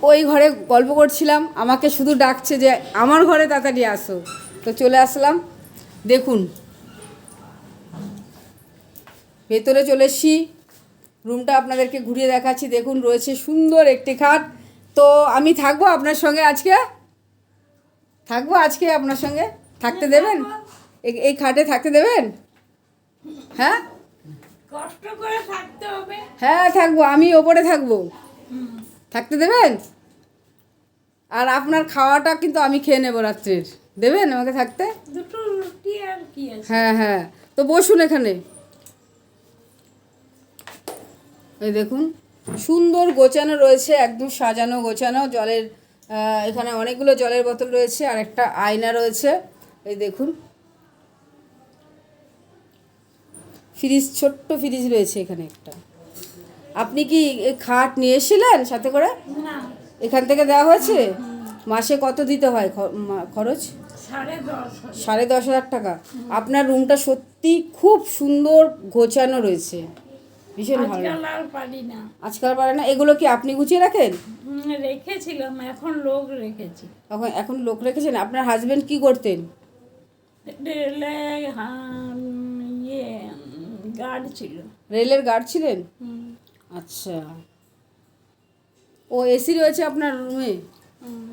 ওই ঘরে গল্প করছিলাম, আমাকে শুধু ডাকছে যে আমার ঘরে তাড়াতাড়ি আসো। তো চলে আসলাম। দেখুন ভেতরে চলে এসেছি, রুমটা আপনাদেরকে ঘুরিয়ে দেখাচ্ছি। দেখুন রয়েছে সুন্দর একটি খাট। তো আমি থাকবো আপনার সঙ্গে আজকে, আপনার সঙ্গে থাকতে দেবেন? এই খাটে থাকতে দেবেন? হ্যাঁ কষ্ট করে থাকতে হবে। হ্যাঁ থাকবো, আমি ওপরে থাকবো, থাকতে দেবেন? আর আপনার খাওয়াটা কিন্তু আমি খেয়ে নেবো রাত্রের, দেবেন আমাকে থাকতে? দুটো রুটি আর কি আছে। হ্যাঁ হ্যাঁ, তো বসুন এখানে। এই দেখুন সুন্দর গোছানো রয়েছে, একদম সাজানো গোছানো। জলের এখানে অনেকগুলো জলের বোতল রয়েছে, আর একটা আয়না রয়েছে। এই দেখুন ফ্রিজ, ছোট্ট ফ্রিজ রয়েছে এখানে একটা। আপনি কি এই খাট নিয়ে এসেছিলেন সাথে করে? না, এখান থেকে দেওয়া হয়েছে? মাসে কত দিতে হয় খরচ? 10.5। 10,500 টাকা। আপনার রুমটা সত্যি খুব সুন্দর গোছানো রয়েছে, ভীষণ ভালো। আজকাল আর পারি না। আজকাল পারে না? এগুলো কি আপনি গুছিয়ে রাখেন? রেখেছিলাম, এখন লোক রেখেছি। এখন লোক রেখেছেন? আপনার হাজবেন্ড কি করতেন? রেলে গার্ড ছিল। রেলের গার্ড ছিলেন? হুম, আচ্ছা। ও এসি রয়েছে আপনার রুমে? হুম।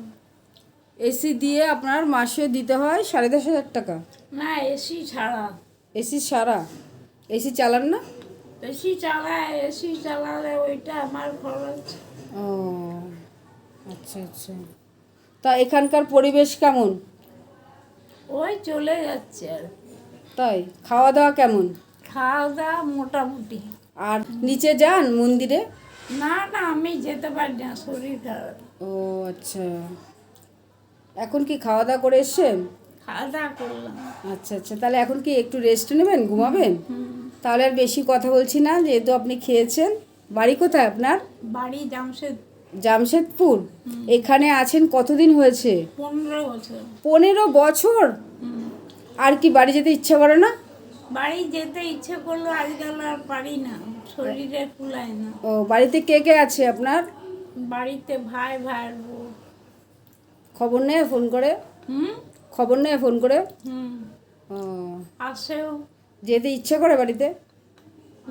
এসি দিয়ে আপনার মাসে দিতে হয় 10,500 টাকা? না, এসি ছাড়া। এসি সারা? এসি চালান না? এসি চালালে ওইটা আমার খরচ। ও আচ্ছা আচ্ছা। তা এখানকার পরিবেশ কেমন? ওই চলে যাচ্ছে আর। তাই? খাওয়া দাওয়া কেমন? খাওয়া দাওয়া মোটামুটি। আর নিচে যান মন্দিরে? না না, আমি যেতে পারি না, শরীর খারাপ। ও আচ্ছা। এখন কি খাওয়া দাওয়া করে এসছেন? খাওয়া দাওয়া করলাম। আচ্ছা আচ্ছা, তাহলে এখন কি একটু রেস্ট নেবেন, ঘুমাবেন? তাহলে আর বেশি কথা বলছি না, যেহেতু আপনি খেয়েছেন। বাড়ি কোথায় আপনার? বাড়ি জামশেদপুর। এখানে আছেন কতদিন হয়েছে? 15 বছর। 15 বছর। আর কি বাড়ি যেতে ইচ্ছা করে না? বাড়ি যেতে ইচ্ছে করলো, আজকাল আর পারি না, শরীরে কুলায় না। ও, বাড়িতে কে কে আছে আপনার? বাড়িতে ভাইয়ের বউ। খবর নেয় ফোন করে? খবর নেয় ফোন করে? ও, আসেও। যেতে ইচ্ছা করে বাড়িতে?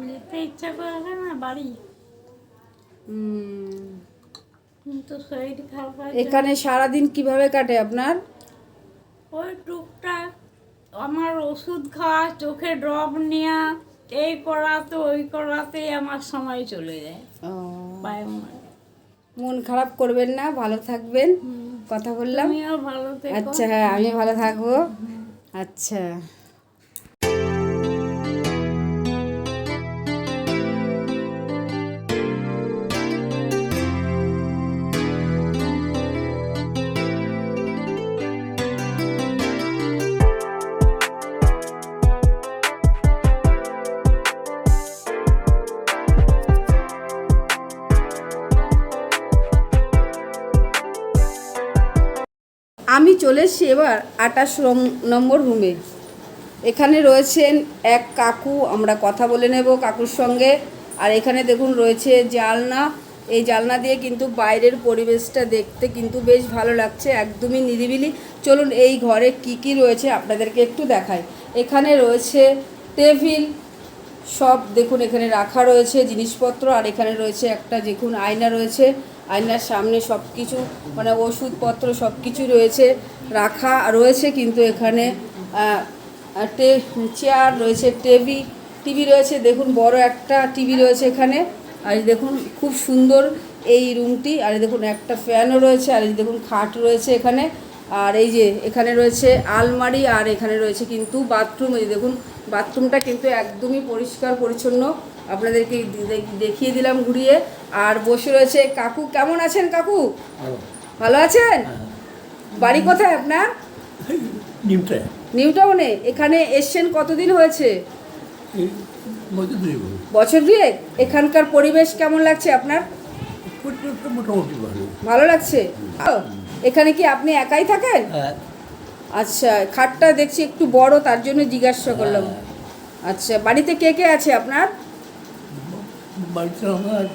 যেতে ইচ্ছা করে না বাড়ি, কিন্তু শরীর খারাপ হয়। এখানে সারাদিন কিভাবে কাটে আপনার? ওই টুকটাক আমার ওষুধ খাওয়া, চোখে ড্রপ নেওয়া, এই করাতে ওই করাতেই আমার সময় চলে যায়। ও, পায়ে মারে। মন খারাপ করবেন না, ভালো থাকবেন। কথা বললাম। তুমিও ভালো থেকো। আচ্ছা, হ্যাঁ, আমি ভালো থাকবো। আচ্ছা। আমি চলে এসেছি এবার 28 নম্বর রুমে। এখানে রয়েছেন এক কাকু, আমরা কথা বলে নেব কাকুর সঙ্গে। আর এখানে দেখুন রয়েছে জানলা। এই জানলা দিয়ে কিন্তু বাইরের পরিবেশটা দেখতে কিন্তু বেশ ভালো লাগছে, একদমই নিরিবিলি। চলুন এই ঘরে কি কি রয়েছে আপনাদেরকে একটু দেখাই। এখানে রয়েছে টেবিল, সব দেখুন এখানে রাখা রয়েছে জিনিসপত্র। আর এখানে রয়েছে একটা দেখুন আয়না রয়েছে, আয়নার সামনে সব কিছু মানে ওষুধপত্র সব কিছু রয়েছে রাখা রয়েছে। কিন্তু এখানে চেয়ার রয়েছে, টিভি রয়েছে, দেখুন বড় একটা টিভি রয়েছে এখানে। আর দেখুন খুব সুন্দর এই রুমটি। আর দেখুন একটা ফ্যানও রয়েছে। আর এই দেখুন খাট রয়েছে এখানে। আর এই যে এখানে রয়েছে আলমারি। আর এখানে রয়েছে কিন্তু বাথরুম। এই দেখুন বাথরুমটা কিন্তু একদমই পরিষ্কার পরিচ্ছন্ন, আপনাদেরকে দেখিয়ে দিলাম ঘুরিয়ে। আর বসে রয়েছে কাকু। কেমন আছেন কাকু? ভালো আছেন? বাড়ি কোথায় আপনার? নিউ টাউনে। এখানে এসছেন কতদিন হয়েছে? বছর দুয়েক। এখানকার পরিবেশ কেমন লাগছে আপনার? মোটামুটি ভালো। ভালো লাগছে। এখানে কি আপনি একাই থাকেন? আচ্ছা, খাটটা দেখছি একটু বড়, তার জন্য জিজ্ঞাসা করলাম। আচ্ছা, বাড়িতে কে কে আছে আপনার? বাড়িতে আমার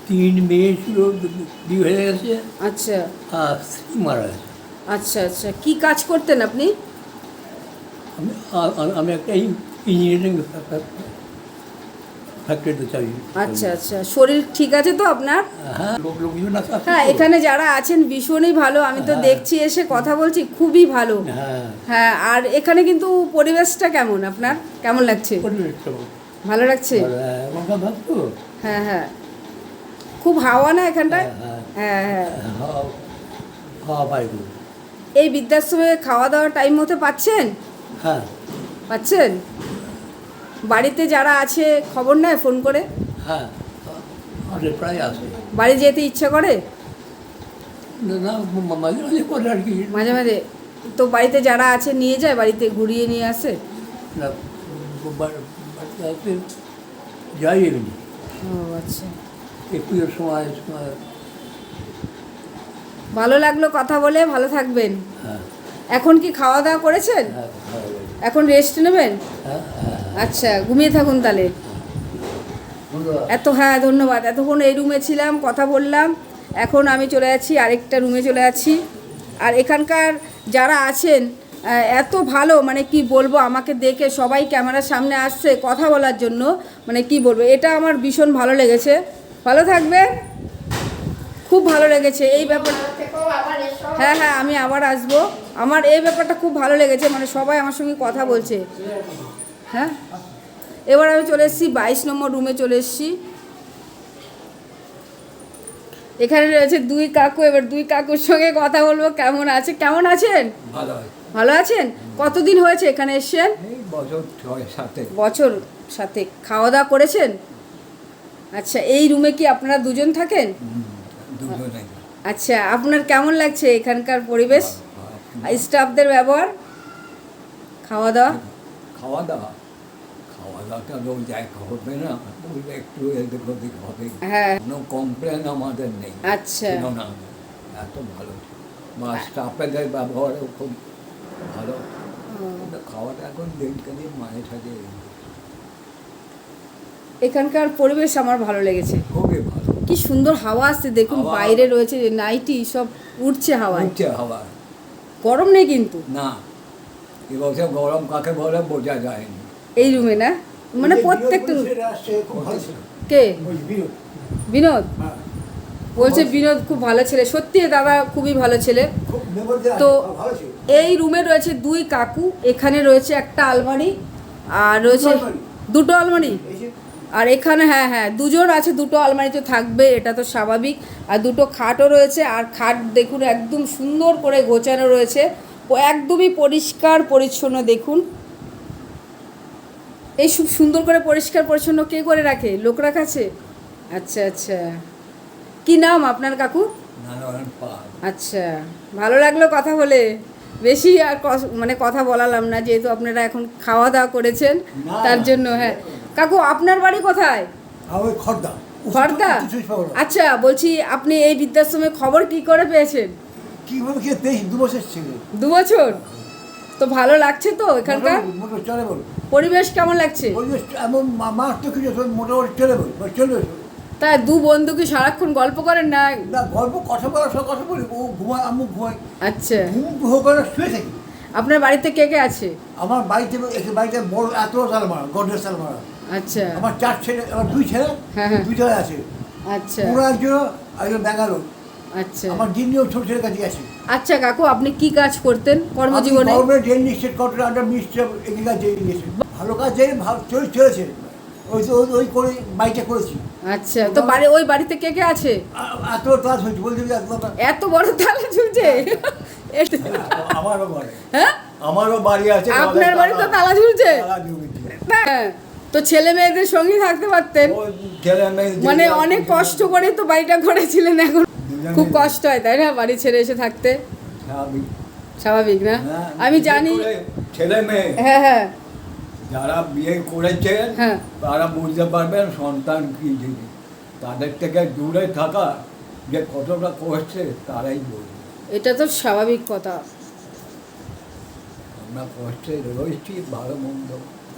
3 মেয়ে ছিল, বিয়ে হয়ে গেছে। আচ্ছা আর স্ত্রী মারা গেছে। আচ্ছা আচ্ছা, কি কাজ করতেন আপনি? আমি একটা ইঞ্জিনিয়ারিং ফ্যাক্টরিতে চাকরি। আচ্ছা আচ্ছা, শরীর ঠিক আছে তো আপনার? হ্যাঁ, লোকজন আছে। হ্যাঁ, এখানে যারা আছেন ভীষণই ভালো। আমি তো দেখছি, এসে কথা বলছি, খুবই ভালো। হ্যাঁ, হ্যাঁ, আর এখানে কিন্তু পরিবেশটা কেমন আপনার? কেমন লাগছে? ভালো লাগছে। হ্যাঁ হ্যাঁ, খুব হাওয়া না এখানটায়? হ্যাঁ হ্যাঁ। এই বৃদ্ধাশ্রমে খাওয়া দাওয়ার টাইম মতো পাচ্ছেন? হ্যাঁ, পাচ্ছেন। বাড়িতে যারা আছে খবর নেয় ফোন করে? হ্যাঁ, প্রায় আসে। বাড়ি যেতে ইচ্ছা করে? না, মাঝে মাঝে করে আর কি। মাঝে মাঝে। তো বাড়িতে যারা আছে নিয়ে যায়, বাড়িতে ঘুরিয়ে নিয়ে আসে? না, যাই এমনি। ও আচ্ছা, পুজোর সময়। ভালো লাগলো কথা বলে। ভালো থাকবেন। হ্যাঁ, এখন কি খাওয়া দাওয়া করেছেন? হ্যাঁ, ভালো লাগে। এখন রেস্ট নেবেন? হ্যাঁ, হ্যাঁ। আচ্ছা, ঘুমিয়ে থাকুন তাহলে। হ্যাঁ, ধন্যবাদ। এতক্ষণ এই রুমে ছিলাম, কথা বললাম। এখন আমি চলে যাচ্ছি আরেকটা রুমে চলে যাচ্ছি। আর এখানকার যারা আছেন এত ভালো, মানে কি বলবো, আমাকে দেখে সবাই ক্যামেরার সামনে আসছে কথা বলার জন্য, মানে কি বলবো, এটা আমার ভীষণ ভালো লেগেছে। ভালো থাকবে, খুব ভালো লেগেছে এই ব্যাপারটা। হ্যাঁ হ্যাঁ, আমি আবার আসবো। আমার এই ব্যাপারটা খুব ভালো লেগেছে, মানে সবাই আমার সঙ্গে কথা বলছে। হ্যাঁ, এবার আমি চলে এসেছি 22 নম্বর রুমে চলে এসেছি। এখানে রয়েছে 2 কাকু। এবার 2 কাকুর সঙ্গে কথা বলবো। কেমন আছে? কেমন আছেন? ভালো। ভালো আছেন। কতদিন হয়েছে এখানে এসছেন? এই বছর 6-7। বছর সাথে। খাওয়া দাওয়া করেছেন? আচ্ছা, এই রুমে কি আপনারা দুজন থাকেন? দুজনে। আচ্ছা, আপনার কেমন লাগছে এখানকার পরিবেশ, স্টাফদের ব্যবহার, খাওয়া দাওয়া? খাওয়া দাওয়া খাওয়াটা রোজ এক হবে না, ওই একটু এদিক ওদিক হবে। হ্যাঁ। কোনো কমপ্লেন আমাদের নেই। আচ্ছা। ছিল না, এত ভালো ছিল। বা স্টাফেদের ব্যবহারও খুব ভালো। কিন্তু খাওয়াটা এখন দিনকে দিন মাঝে সাঝে এখানকার পরিবেশ আমার ভালো লেগেছে। খুবই ভালো। কি সুন্দর হাওয়া আসছে দেখুন, হাওয়া। বাইরে রয়েছে নাইটি সব উঠছে হাওয়ায়। উঠছে হাওয়া। গরম নেই কিন্তু না, এবছর গরম কাকে বলে বোঝা যায়নি। এই রুমে না, মানে প্রত্যেকটা কে বিনোদ বলছে বিনোদ খুব ভালো ছেলে, সত্যি দাদা খুবই ভালো ছেলে। তো এই রুমে রয়েছে 2 কাকু, এখানে রয়েছে একটা আলমারি আর রয়েছে 2টো আলমারি, আর এখানে হ্যাঁ 2জন আছে, 2টো আলমারি তো থাকবে, এটা তো স্বাভাবিক। আর 2টো খাটও রয়েছে, আর খাট দেখুন একদম সুন্দর করে গোছানো রয়েছে, একদমই পরিষ্কার পরিচ্ছন্ন। দেখুন এই খুব সুন্দর করে পরিষ্কার পরিচ্ছন্ন কে করে রাখে? লোক রাখাছে? আচ্ছা আচ্ছা। কি নাম আপনার কাকু? নারায়ণ পাল। আচ্ছা, ভালো লাগলো কথা বলে। বেশি আর মানে কথা বলালাম না, যেহেতু আপনারা এখন খাওয়া দাওয়া করেছেন তার জন্য। হ্যাঁ কাকু, আপনার বাড়ি কোথায়? আমার খর্দা। খর্দা? আচ্ছা, বলছি আপনি এই বৃদ্ধাশ্রমের খবর কি করে পেয়েছেন? কিভাবে কি 2 বছর ছিল। 2 বছর? তো ভালো লাগছে তো এখানকার মোটামুটি চলে বল। পরিবেশ কেমন লাগছে? পরিবেশ এমন মাস তো কিছু মোটামুটি চলে বল, চলে। তাই 2 বন্ধু কি সারাক্ষণ গল্প করেন না? না, গল্প কথা বলার সব কথা বলি, ও ঘুমায়, আমি ঘুমাই। আচ্ছা, ঘুম করে শুয়ে থাকি। আপনার বাড়িতে কে কে আছে? আমার বাড়িতে বড় এত সাল মারা, গডরেজ সাল মারা। আচ্ছা। আমার 4 ছেলে, আমার 2 ছেলে, হ্যাঁ। 2টা আছে। আচ্ছা ওরা একজন ব্যাঙ্গালোর। আচ্ছা আমার দিনও ছোট ছেলের কাছে আছে। আচ্ছা কাকু, আপনি কি কাজ করতেন কর্মজীবনে? Government rail state quarter under ministry of agriculture irrigation. ভালো কাজ যে চলেছে, ওই করে বাড়িটা করেছি। আচ্ছা, তো ওই বাড়িতে কে কে আছে? এত ক্লাস হয়েছে বলতে এত বড় তালা ঝুলছে? আমারও বাড়ি, হ্যাঁ আমারও বাড়ি আছে। আপনার বাড়িতে তালা ঝুলছে? হ্যাঁ, তো ছেলে মেয়েদের সঙ্গে থাকতে পারতেন। মানে অনেক কষ্ট করে তো বাড়িটা করেছিলেন, এখন খুব কষ্ট হয় তাই না বাড়ি ছেড়ে এসে থাকতে? স্বাভাবিক না? আমি জানি। ছেলে মেয়ে হ্যাঁ যারা বিয়ে করেছেন হ্যাঁ তারা বুঝতে পারবেন সন্তান কি জিনিস। তাদের থেকে দূরে থাকা যে কতটা করছে তারাই বলবে। এটা তো স্বাভাবিক কথা। আমরা কষ্টে রয়েছি, ভালো মন্দ।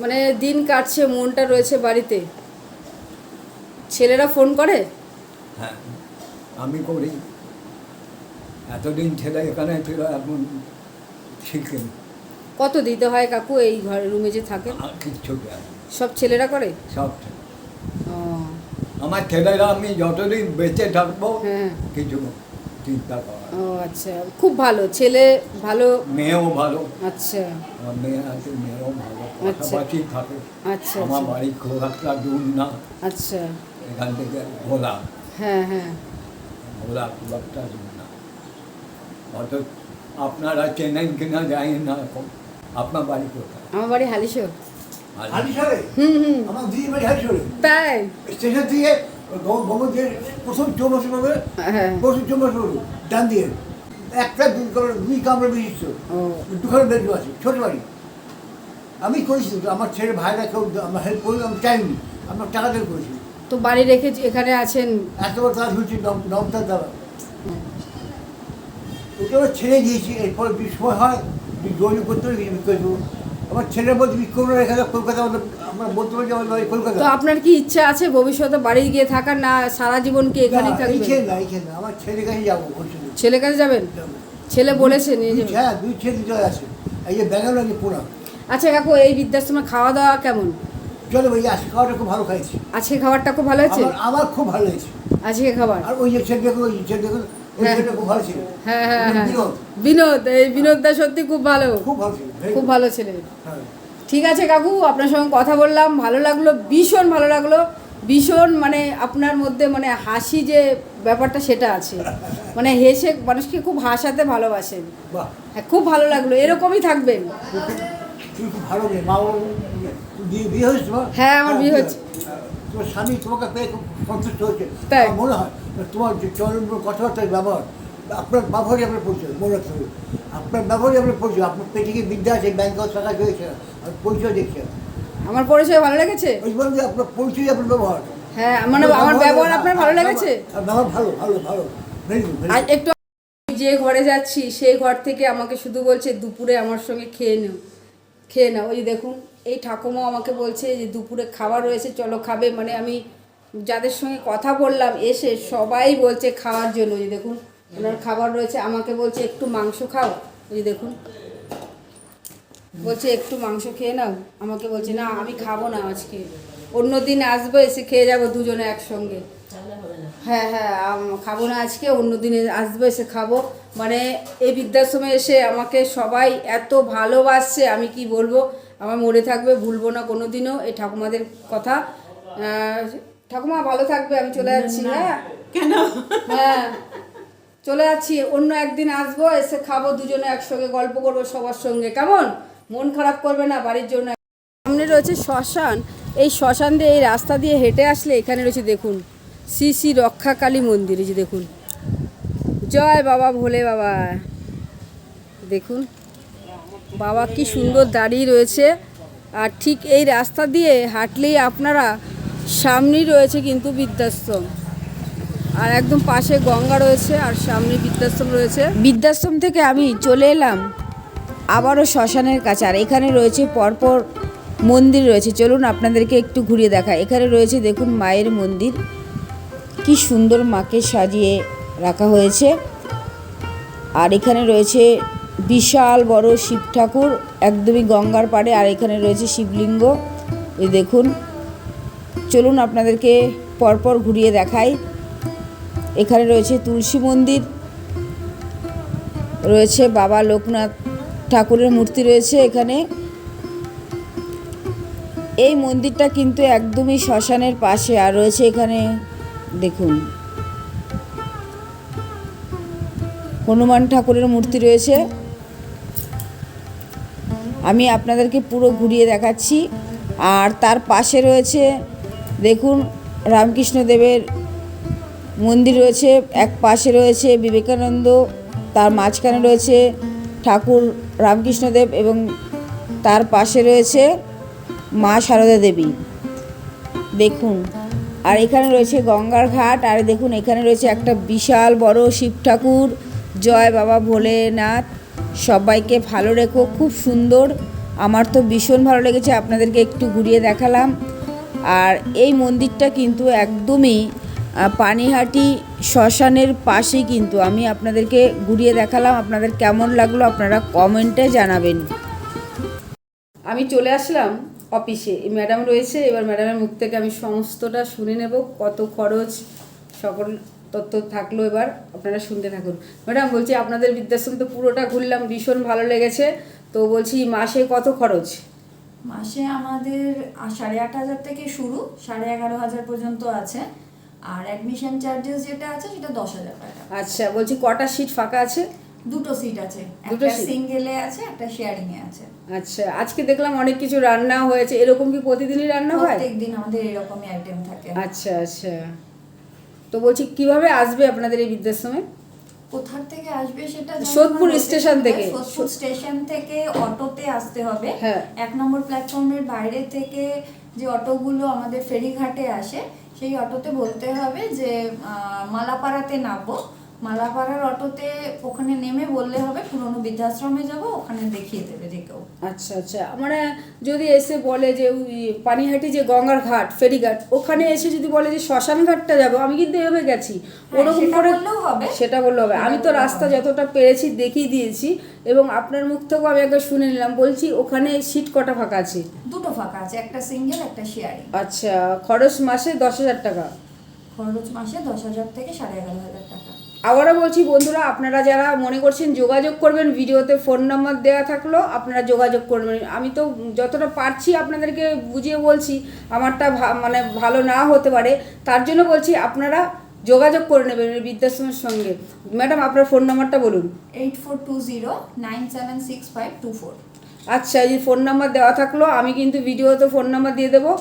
মানে দিন কাটছে, মনটা রয়েছে বাড়িতে। ছেলেরা ফোন করে? হ্যাঁ, আমি করি। এতদিন ছেলে এখানে ছিল, এখন শিখেন। কত দিতে হয় কাকু এই ঘরে রুমে যে থাকেন? আর কিচ্ছু দেয় সব ছেলেরা করে? সব ও আমার ছেলেরা, আমি যতদিন বেঁচে থাকবো হ্যাঁ। কিছু চিন্তা করা। ও আচ্ছা, খুব ভালো ছেলে, ভালো মেয়েও ভালো। আচ্ছা আমার মেয়ে আছে, মেয়েও ভালো, আচ্ছা। পাশাপাশি থাকে। আচ্ছা আমার আচ্ছা বাড়ি খুব একটা দূর না, আচ্ছা। এখান থেকে ভোলা হ্যাঁ ভোলা খুব একটা দূর না। হয়তো আপনারা চেনেন কিনা জানি না। এখন আপনার বাড়ি কোথায়? আমার বাড়ি হালিশহর। হালিশহরে? আমার দিদি বাড়ি হালিশহরে। তাই? স্টেশন থেকে গভর্নমেন্টের প্রথম চৌমাস পাবে, হ্যাঁ। প্রথম চৌমাস পাবে ডান দিয়ে একটা 2 কামরা বিশিষ্ট, ও 2খানা বেডরুম আছে, ছোট বাড়ি। আমি করেছি, আমার ছেলে ভাইরা কেউ আমার হেল্প করি, আমি টাইমনি, আমার টাকা দিয়ে করেছি। তো বাড়ি রেখে এখানে আছেন? এত বড় তারা হচ্ছে নবতার দ্বারা, ওকে আবার ছেড়ে দিয়েছি। এরপর সময় হয় যোগাযোগ করতে হবে, বিক্রয় করবো। আমার ছেলের মধ্যে বিক্রয় করে রেখে কলকাতা, আমরা বলতে পারি যে আমার বাড়ি কলকাতা। তো আপনার কি ইচ্ছা আছে ভবিষ্যতে বাড়ি গিয়ে থাকার, না সারা জীবন কি এখানে থাকবেন? এইখানে না, আমার ছেলের কাছে যাবো। ছেলের কাছে যাবেন? ছেলে বলেছে নিয়ে যাবেন? হ্যাঁ, 2 ছেলে 2 আছে, এই যে ব্যাঙ্গালোর আছে পুরা। আচ্ছা কাকু, এই বৃদ্ধাশ্রমে খাওয়া দাওয়া কেমন? চলো ভাই, আজকে খাওয়াটা খুব ভালো খাইছি। আজকে খাবারটা খুব ভালো হয়েছে? আমার খুব ভালো হয়েছে আজকে খাবার। আর ওই যে ছেলে দেখুন, ওই ছেলেটা খুব ভালো ছিল। হ্যাঁ বিনোদ। বিনোদ, এই বিনোদদা সত্যি খুব ভালো, খুব ভালো ছিল, খুব ভালো ছেলে। হ্যাঁ। ঠিক আছে কাকু, আপনার সঙ্গে কথা বললাম, ভালো লাগলো, ভীষণ ভালো লাগলো। ভীষণ মানে আপনার মধ্যে মানে হাসি যে ব্যাপারটা সেটা আছে, মানে হেসে মানুষকে খুব হাসাতে ভালোবাসেন। বাহ, হ্যাঁ, খুব ভালো লাগলো, এরকমই থাকবেন। তুই খুব ভালো মেয়ে। মা বাবা বিয়ে হয়েছে তোমার? হ্যাঁ, আমার বিয়ে হয়েছে। তোমার স্বামী তোমাকে পেয়ে খুব সন্তুষ্ট হয়েছে তাই? আমার মনে হয়। তোমার যে চরণ কথাবার্তার ব্যবহার, আপনার ব্যবহারই আপনার পরিচয়, মনে রাখতে হবে। আপনার ব্যবহারই আপনার পরিচয়। আপনার পেটে কি বিদ্যা আছে, ব্যাংক টাকা হয়েছে, আর পরিচয় দেখছে। আমার পরিচয় ভালো লেগেছে? ওই বলতে আপনার পরিচয়, আপনার ব্যবহার, হ্যাঁ, মানে আমার ব্যবহার আপনার ভালো লেগেছে? আর ব্যবহার ভালো ভালো ভালো, ভেরি গুড। আর একটু যে ঘরে যাচ্ছি সেই ঘর থেকে আমাকে শুধু বলছে দুপুরে আমার সঙ্গে খেয়ে নাও, খেয়ে নাও। ওই যে দেখুন, এই ঠাকুমাও আমাকে বলছে যে দুপুরে খাবার রয়েছে, চলো খাবে। মানে আমি যাদের সঙ্গে কথা বললাম এসে সবাই বলছে খাওয়ার জন্য। ওই যে দেখুন, ওনার খাবার রয়েছে, আমাকে বলছে একটু মাংস খাও। ওই যে দেখুন, বলছে একটু মাংস খেয়ে নাও। আমাকে বলছে না আমি খাবো না আজকে, অন্য দিন আসবো, এসে খেয়ে যাবো দুজনে একসঙ্গে। হ্যাঁ হ্যাঁ, খাবো না আজকে, অন্য দিনে আসবো, এসে খাবো। মানে এই বৃদ্ধাশ্রমে এসে আমাকে সবাই এত ভালোবাসছে, আমি কি বলবো, আমার মনে থাকবে, ভুলবো না কোনো দিনও এই ঠাকুমাদের কথা। ঠাকুমা ভালো থাকবে, আমি চলে যাচ্ছি। হ্যাঁ কেন? হ্যাঁ চলে যাচ্ছি, অন্য একদিন আসবো, এসে খাবো দুজনে একসঙ্গে, গল্প করবো সবার সঙ্গে, কেমন? মন খারাপ করবে না বাড়ির জন্য। সামনে রয়েছে শ্মশান, এই শ্মশান দিয়ে এই রাস্তা দিয়ে হেঁটে আসলে এখানে রয়েছে দেখুন শ্রী শ্রী রক্ষাকালী মন্দির। এই যে দেখুন, জয় বাবা ভোলে বাবা। দেখুন বাবা কি সুন্দর দাঁড়িয়ে রয়েছে। আর ঠিক এই রাস্তা দিয়ে হাঁটলেই আপনারা সামনেই রয়েছে কিন্তু বৃদ্ধাশ্রম, আর একদম পাশে গঙ্গা রয়েছে, আর সামনে বৃদ্ধাশ্রম রয়েছে। বৃদ্ধাশ্রম থেকে আমি চলে এলাম আবারও শ্মশানের কাছে, আর এখানে রয়েছে পরপর মন্দির রয়েছে। চলুন আপনাদেরকে একটু ঘুরিয়ে দেখাই। এখানে রয়েছে দেখুন মায়ের মন্দির, কি সুন্দর মাকে সাজিয়ে রাখা হয়েছে। আর এখানে রয়েছে বিশাল বড় শিব ঠাকুর, একদমই গঙ্গার পাড়ে। আর এখানে রয়েছে শিবলিঙ্গ, এই দেখুন। চলুন আপনাদেরকে পরপর ঘুরিয়ে দেখাই। এখানে রয়েছে তুলসী মন্দির, রয়েছে বাবা লোকনাথ ঠাকুরের মূর্তি রয়েছে এখানে। এই মন্দিরটা কিন্তু একদমই শ্মশানের পাশে। আর রয়েছে এখানে দেখুন হনুমান ঠাকুরের মূর্তি রয়েছে। আমি আপনাদেরকে পুরো ঘুরিয়ে দেখাচ্ছি। আর তার পাশে রয়েছে দেখুন রামকৃষ্ণদেবের মন্দির রয়েছে, এক পাশে রয়েছে বিবেকানন্দ, তার মাঝখানে রয়েছে ঠাকুর রামকৃষ্ণদেব, এবং তার পাশে রয়েছে মা সারদা দেবী দেখুন। আর এখানে রয়েছে গঙ্গার ঘাট। আর দেখুন এখানে রয়েছে একটা বিশাল বড় শিব ঠাকুর। জয় বাবা ভোলেনাথ, সবাইকে ভালো রেখো। খুব সুন্দর, আমার তো ভীষণ ভালো লেগেছে, আপনাদেরকে একটু ঘুরিয়ে দেখালাম। আর এই মন্দিরটা কিন্তু একদমই পানিহাটি শ্মশানের পাশেই কিন্তু আমি আপনাদেরকে ঘুরিয়ে দেখালাম। আপনাদের কেমন লাগলো আপনারা কমেন্টে জানাবেন। আমি চলে আসলাম অফিসে, এই ম্যাডাম রয়েছে, এবার ম্যাডামের মুখ থেকে আমি সমস্তটা শুনে নেব, কত খরচ সকল তথ্য থাকলো। এবার আপনারা শুনতে থাকুন। ম্যাডাম বলছি, আপনাদের বৃদ্ধাশ্রম তো পুরোটা ঘুরলাম, ভীষণ ভালো লেগেছে, তো বলছি মাসে কত খরচ? মাসে আমাদের 8,500 থেকে শুরু, 11,500 পর্যন্ত আছে। আর অ্যাডমিশন চার্জেস যেটা আছে সেটা 10,000 টাকা। আচ্ছা, বলছি কটা সিট ফাঁকা আছে? দুটো সিট আছে, দুটো একটা সিট? সিঙ্গেলে আছে, একটা শেয়ারিং এ আছে। আচ্ছা, আজকে দেখলাম অনেক কিছু রান্না হয়েছে, এরকম কি প্রতিদিনই রান্না হয়? প্রত্যেকদিন আমাদের এরকমই আইটেম থাকে। আচ্ছা আচ্ছা, তো বলছি কিভাবে আসবে আপনাদের এই বৃদ্ধাশ্রমে? কোথা থেকে আসবে সেটা সোদপুর স্টেশন থেকে। সোদপুর স্টেশন থেকে অটোতে আসতে হবে। হ্যাঁ। 1 নম্বর প্ল্যাটফর্মের বাইরে থেকে যে অটোগুলো আমাদের ফেরিঘাটে আসে, সেই অটোতে বলতে হবে যে মালাপাড়াতে নামবো। মালাপাড়ার অটোতে ওখানে নেমে বললে হবে পুরনো বৃদ্ধাশ্রমে যাব, ওখানে দেখিয়ে দেবে যে কেউ। আচ্ছা আচ্ছা, মানে যদি এসে বলে যে ওই পানিহাটি যে গঙ্গার ঘাট ফেরিঘাট, ওখানে এসে যদি বলে যে শ্মশান ঘাটটা যাবো, আমি কিন্তু এভাবে গেছি, ওরকম করে বললেও হবে। সেটা বললে হবে। আমি তো রাস্তা যতটা পেরেছি দেখিয়ে দিয়েছি, এবং আপনার মুখ থেকেও আমি একবার শুনে নিলাম। বলছি ওখানে সিট কটা ফাঁকা আছে? দুটো ফাঁকা আছে, একটা সিঙ্গেল, একটা শেয়ারিং। আচ্ছা, খরচ মাসে 10,000 টাকা? খরচ মাসে 10,000 থেকে 11,500 টাকা। আবারও বলছি বন্ধুরা, আপনারা যারা মনে করছেন যোগাযোগ করবেন, ভিডিওতে ফোন নাম্বার দেওয়া থাকলো, আপনারা যোগাযোগ করবেন। আমি তো যতটা পারছি আপনাদেরকে বুঝিয়ে বলছি, আমারটা মানে ভালো না হতে পারে, তার জন্য বলছি আপনারা যোগাযোগ করে নেবেন বৃদ্ধাশ্রমের সঙ্গে। ম্যাডাম আপনার ফোন নাম্বারটা বলুন। 8420976524। আচ্ছা, এই ফোন নাম্বার দেওয়া থাকলো, আমি কিন্তু ভিডিওতে ফোন নাম্বার দিয়ে দেবো।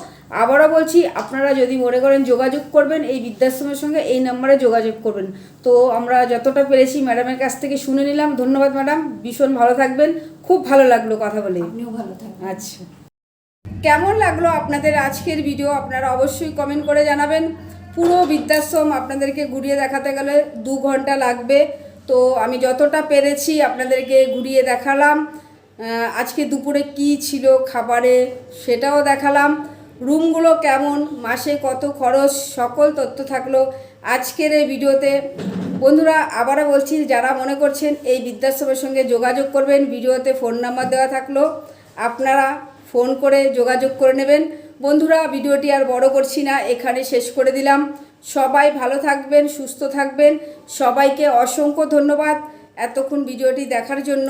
আবারও বলছি, আপনারা যদি মনে করেন যোগাযোগ করবেন এই বৃদ্ধাশ্রমের সঙ্গে, এই নাম্বারে যোগাযোগ করবেন। তো আমরা যতটা পেরেছি ম্যাডামের কাছ থেকে শুনে নিলাম। ধন্যবাদ ম্যাডাম, ভীষণ ভালো থাকবেন, খুব ভালো লাগলো কথা বলে। আপনিও ভালো থাকবেন। আচ্ছা। কেমন লাগলো আপনাদের আজকের ভিডিও আপনারা অবশ্যই কমেন্ট করে জানাবেন। পুরো বৃদ্ধাশ্রম আপনাদেরকে ঘুরিয়ে দেখাতে গেলে 2 ঘন্টা লাগবে, তো আমি যতটা পেরেছি আপনাদেরকে ঘুরিয়ে দেখালাম। আজকে দুপুরে কি ছিল খাবারে সেটাও দেখালাম, রুমগুলো কেমন, মাসে কত খরচ, সকল তথ্য থাকলো আজকের এই ভিডিওতে। বন্ধুরা আবারও বলছি, যারা মনে করছেন এই বৃদ্ধাশ্রমের সঙ্গে যোগাযোগ করবেন, ভিডিওতে ফোন নাম্বার দেওয়া থাকলো, আপনারা ফোন করে যোগাযোগ করে নেবেন। বন্ধুরা ভিডিওটি আর বড় করছি না, এখানে শেষ করে দিলাম। সবাই ভালো থাকবেন, সুস্থ থাকবেন। সবাইকে অসংখ্য ধন্যবাদ এতক্ষণ ভিডিওটি দেখার জন্য।